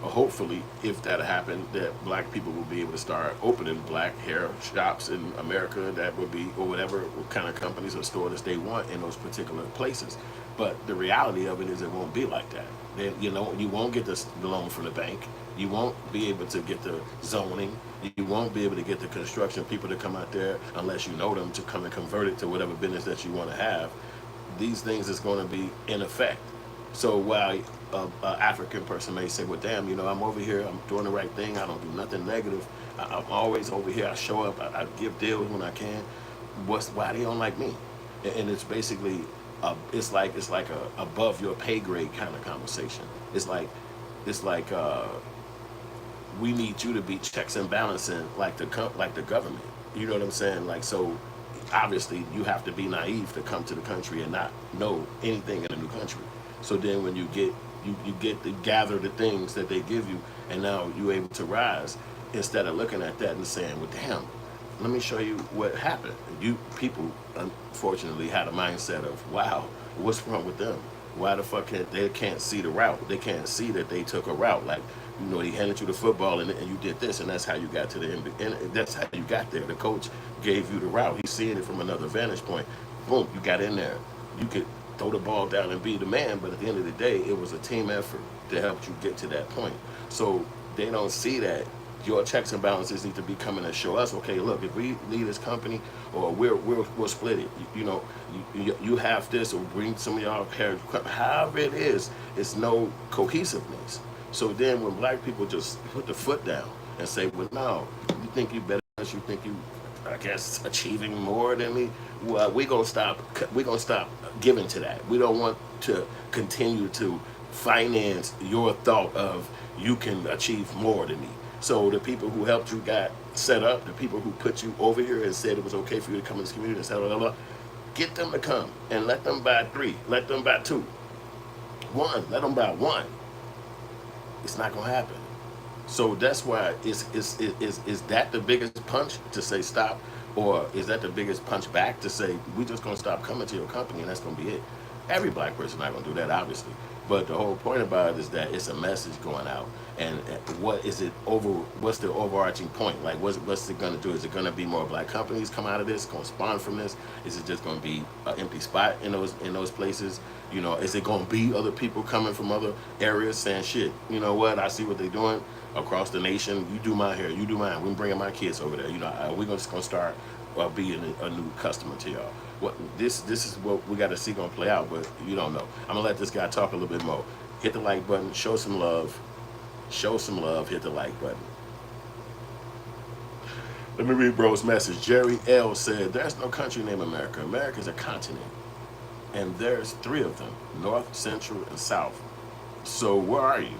hopefully, if that happened, that black people will be able to start opening black hair shops in America, that would be, or whatever kind of companies or stores they want in those particular places. But the reality of it is it won't be like that. Then, you know, you won't get the loan from the bank. You won't be able to get the zoning. You won't be able to get the construction people to come out there unless you know them to come and convert it to whatever business that you want to have. These things is going to be in effect. So while an African person may say, well, damn, you know, I'm over here, I'm doing the right thing, I don't do nothing negative, I'm always over here, I show up, I give deals when I can, why they don't like me? And it's basically, it's like a above your pay grade kind of conversation. It's like we need you to be checks and balancing like the government. You know what I'm saying? Like, so obviously you have to be naive to come to the country and not know anything in a new country. So then when you get to gather the things that they give you, and now you're able to rise, instead of looking at that and saying, well, damn, let me show you what happened. You people, unfortunately, had a mindset of, wow, what's wrong with them? Why the fuck they can't see the route? They can't see that they took a route. Like, you know, he handed you the football and you did this, and that's how you got to the end. And that's how you got there. The coach gave you the route. He's seeing it from another vantage point. Boom, you got in there. You could throw the ball down and be the man, but at the end of the day, it was a team effort that helped you get to that point. So they don't see that. Your checks and balances need to be coming and show us, okay, look, if we leave this company, or we'll split it. You know, you have this, or bring some of y'all here. However it is, it's no cohesiveness. So then when black people just put the foot down and say, well, no, you think you better than us, you think you, I guess, achieving more than me, well, we're gonna stop giving to that. We don't want to continue to finance your thought of you can achieve more than me. So the people who helped you got set up, the people who put you over here and said it was okay for you to come in this community and say, blah, blah, blah, get them to come and let them buy 3, let them buy 2, 1, let them buy 1. It's not gonna happen. So that's why is that the biggest punch to say stop, or is that the biggest punch back to say we just gonna stop coming to your company and that's gonna be it? Every black person not gonna do that, obviously. But the whole point about it is that it's a message going out, and what's the overarching point? Like, what's it gonna do? Is it gonna be more black companies come out of this, gonna spawn from this? Is it just gonna be an empty spot in those places? You know, is it gonna be other people coming from other areas saying, shit, you know what? I see what they're doing across the nation. You do my hair, you do mine. We're bringing my kids over there. You know, we're just gonna start being a new customer to y'all. What this is what we got to see gonna play out, but you don't know. I'm gonna let this guy talk a little bit more. Hit the like button, show some love, hit the like button. Let me read bro's message. Jerry L said, there's no country named America. America's a continent, and there's 3 of them, North, Central, and South. So where are you,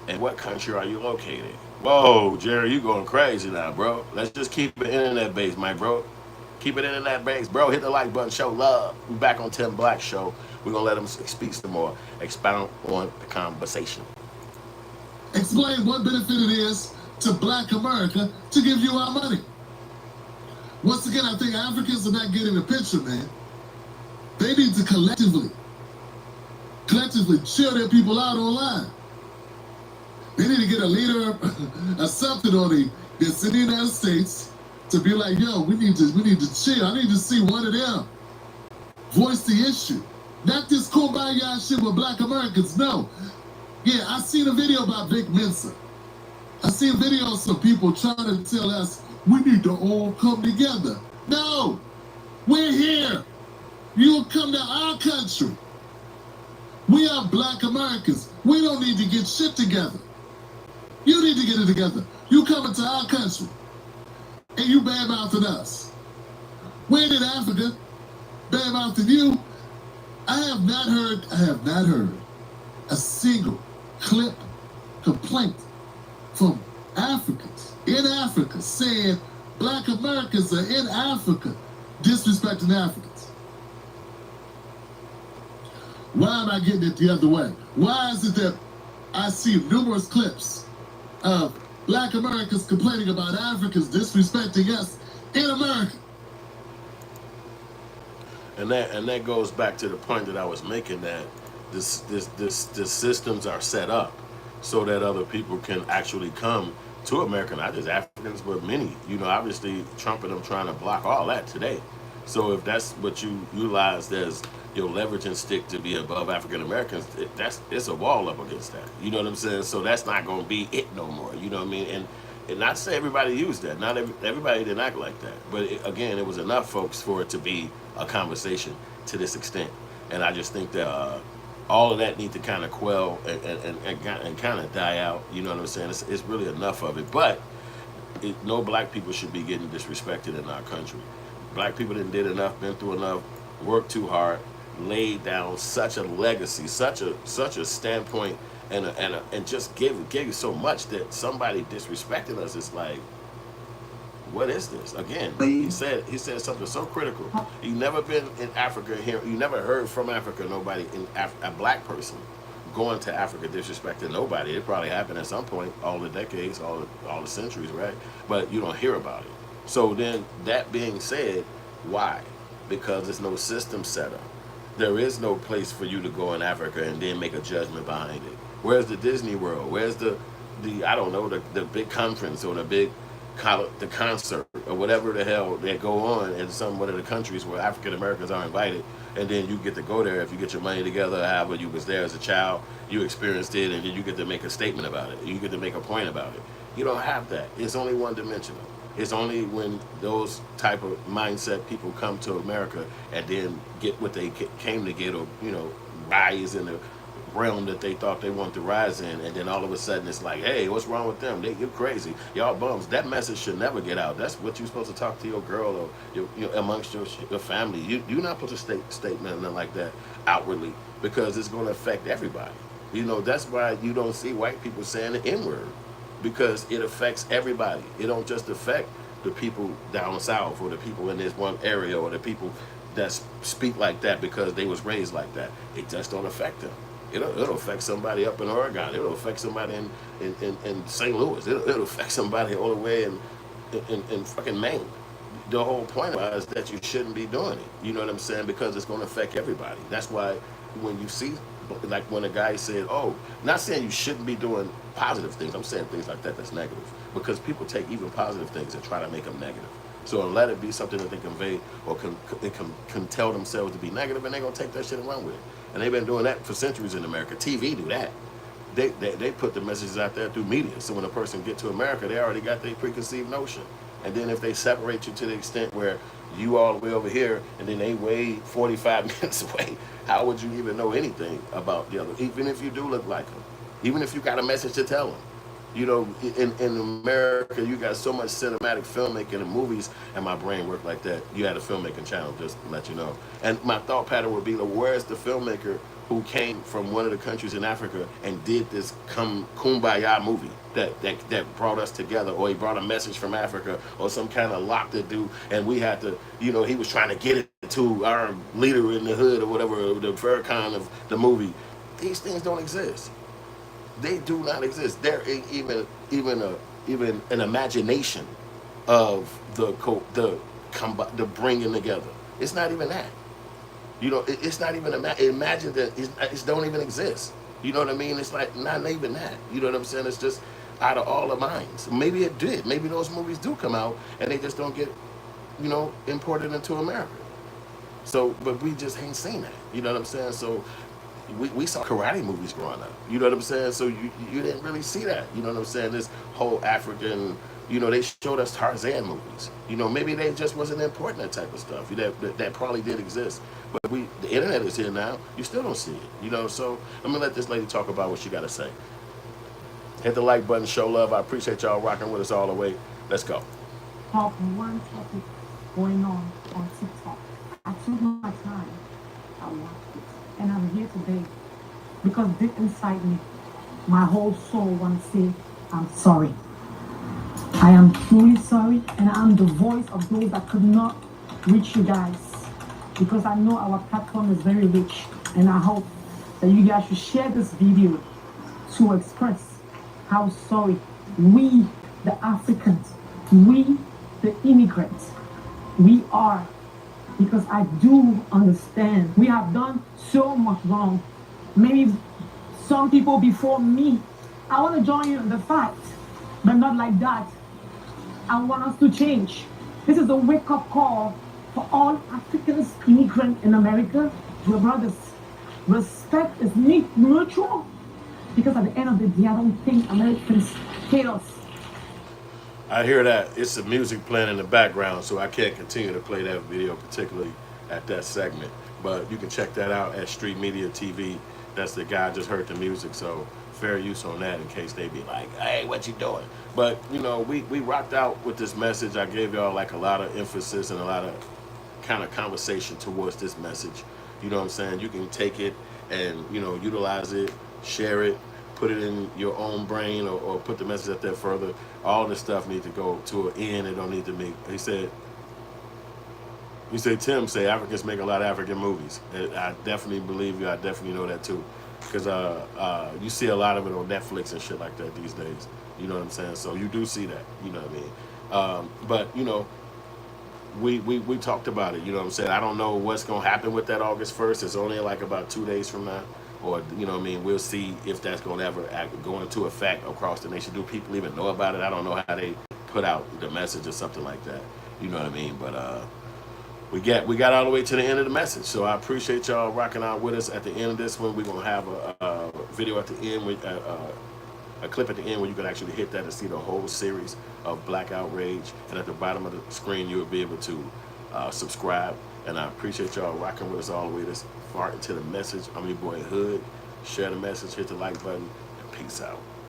and what country are you located? Whoa, Jerry, you going crazy now, bro. Let's just keep it internet based, my bro. Keep it internet based, bro. Hit the like button, show love. We're back on Tim Black Show. We're gonna let him speak some more, expound on the conversation. Explain what benefit it is to black America to give you our money. Once again, I think Africans are not getting the picture, man. They need to collectively chill their people out online. They need to get a leader or something on the city of the United States to be like, yo, we need to chill. I need to see one of them voice the issue. Not this kumbaya shit with black Americans, no. Yeah, I seen a video about Vic Mensa. I seen a video of some people trying to tell us we need to all come together. No, we're here. You'll come to our country. We are black Americans. We don't need to get shit together. You need to get it together. You coming to our country, and you bad-mouthing us. We're in Africa, bad-mouthing you. I have not heard a single clip, complaint from Africans in Africa saying black Americans are in Africa disrespecting Africans. Why am I getting it the other way? Why is it that I see numerous clips of black Americans complaining about Africans disrespecting us in America? And that goes back to the point that I was making, that the systems are set up so that other people can actually come to America, not just Africans, but many. You know, obviously Trump and them trying to block all that today. So if that's what you utilize as your leveraging stick to be above African Americans, it's a wall up against that. You know what I'm saying? So that's not going to be it no more. You know what I mean? And not to say everybody used that. Not everybody didn't act like that. But again, it was enough folks for it to be a conversation to this extent. And I just think that all of that need to kind of quell and kind of die out. You know what I'm saying? It's really enough of it. But no black people should be getting disrespected in our country. Black people did enough, been through enough, worked too hard, laid down such a legacy, such a standpoint, and just gave you so much that somebody disrespecting us is like, what is this? Again, he said something so critical. You never been in Africa here. You never heard from Africa nobody a black person going to Africa disrespecting nobody. It probably happened at some point, all the decades, all the centuries, right? But you don't hear about it. So then, that being said, why? Because there's no system set up. There is no place for you to go in Africa and then make a judgment behind it. Where's the Disney World? Where's the I don't know, the big conference or the concert or whatever the hell that go on in one of the countries where African Americans are invited, and then you get to go there if you get your money together, however you was there as a child, you experienced it, and then you get to make a statement about it. You get to make a point about it. You don't have that. It's only one dimensional. It's only when those type of mindset people come to America and then get what they came to get, or rise in the realm that they thought they wanted to rise in, and then all of a sudden it's like, hey, what's wrong with them? You're crazy. Y'all bums. That message should never get out. That's what you're supposed to talk to your girl or amongst your family. You're not supposed to statement like that outwardly, because it's going to affect everybody. That's why you don't see white people saying the N-word, because it affects everybody. It don't just affect the people down south or the people in this one area or the people that speak like that because they was raised like that. It just don't affect them. It'll affect somebody up in Oregon. It'll affect somebody in St. Louis. It'll affect somebody all the way in fucking Maine. The whole point about it is that you shouldn't be doing it. You know what I'm saying? Because it's going to affect everybody. That's why when you see, like when a guy said, oh, not saying you shouldn't be doing positive things. I'm saying things like that that's negative. Because people take even positive things and try to make them negative. So let it be something that they convey or can tell themselves to be negative, and they're going to take that shit and run with it. And they've been doing that for centuries in America. TV do that. They put the messages out there through media. So when a person get to America, they already got their preconceived notion. And then if they separate you to the extent where you all the way over here and then they way 45 minutes away, how would you even know anything about the other? Even if you do look like them. Even if you got a message to tell them. In America, you got so much cinematic filmmaking and movies, and my brain worked like that. You had a filmmaking channel, just to let you know. And my thought pattern would be, where's the filmmaker who came from one of the countries in Africa and did this kumbaya movie that brought us together, or he brought a message from Africa, or some kind of lock to do, and we had to, he was trying to get it to our leader in the hood or whatever, the Farrakhan of the movie. These things don't exist. They do not exist. There ain't even an imagination of the bringing together. It's not even that. It's not even imagine that. It don't even exist. You know what I mean? It's like not even that. You know what I'm saying? It's just out of all the minds. Maybe it did. Maybe those movies do come out and they just don't get, imported into America. So, but we just ain't seen that. You know what I'm saying? So. We saw karate movies growing up. You know what I'm saying? So you didn't really see that. You know what I'm saying? This whole African, they showed us Tarzan movies. Maybe they just wasn't important, that type of stuff. That probably did exist. But the internet is here now. You still don't see it. So I'm going to let this lady talk about what she got to say. Hit the like button, show love. I appreciate y'all rocking with us all the way. Let's go. Talk one topic going on TikTok. I took my time. I watched it. And I'm here today because deep inside me, my whole soul wants to say, I'm sorry. I am truly sorry, and I'm the voice of those that could not reach you guys, because I know our platform is very rich, and I hope that you guys should share this video to express how sorry we, the Africans, we, the immigrants, we are. Because I do understand we have done so much wrong. Maybe some people before me. I want to join you in the fight, but not like that. I want us to change. This is a wake-up call for all Africans, immigrants in America. Dear brothers, respect is mutual, because at the end of the day, I don't think Americans hate us. I hear that. It's the music playing in the background, so I can't continue to play that video, particularly at that segment. But you can check that out at Street Media TV. That's the guy just heard the music, so fair use on that in case they be like, hey, what you doing? But, we rocked out with this message. I gave y'all like a lot of emphasis and a lot of kind of conversation towards this message. You know what I'm saying? You can take it and, utilize it, share it, put it in your own brain, or put the message out there further. All this stuff needs to go to an end. It don't need to make. He said, Tim say Africans make a lot of African movies. I definitely believe you. I definitely know that too, because you see a lot of it on Netflix and shit like that these days. You know what I'm saying? So you do see that. You know what I mean? But we talked about it. You know what I'm saying? I don't know what's gonna happen with that August 1st. It's only like about 2 days from now, or you know what I mean. We'll see if that's gonna ever go into effect across the nation. Do people even know about it? I don't know how they put out the message or something like that. You know what I mean? But we got all the way to the end of the message. So I appreciate y'all rocking out with us. At the end of this one, we're gonna have a video at the end with a clip at the end where you can actually hit that and see the whole series of Black Outrage. And at the bottom of the screen, you'll be able to subscribe. And I appreciate y'all rocking with us all the way this far into the message. I'm your boy Hood. Share the message, hit the like button, and peace out.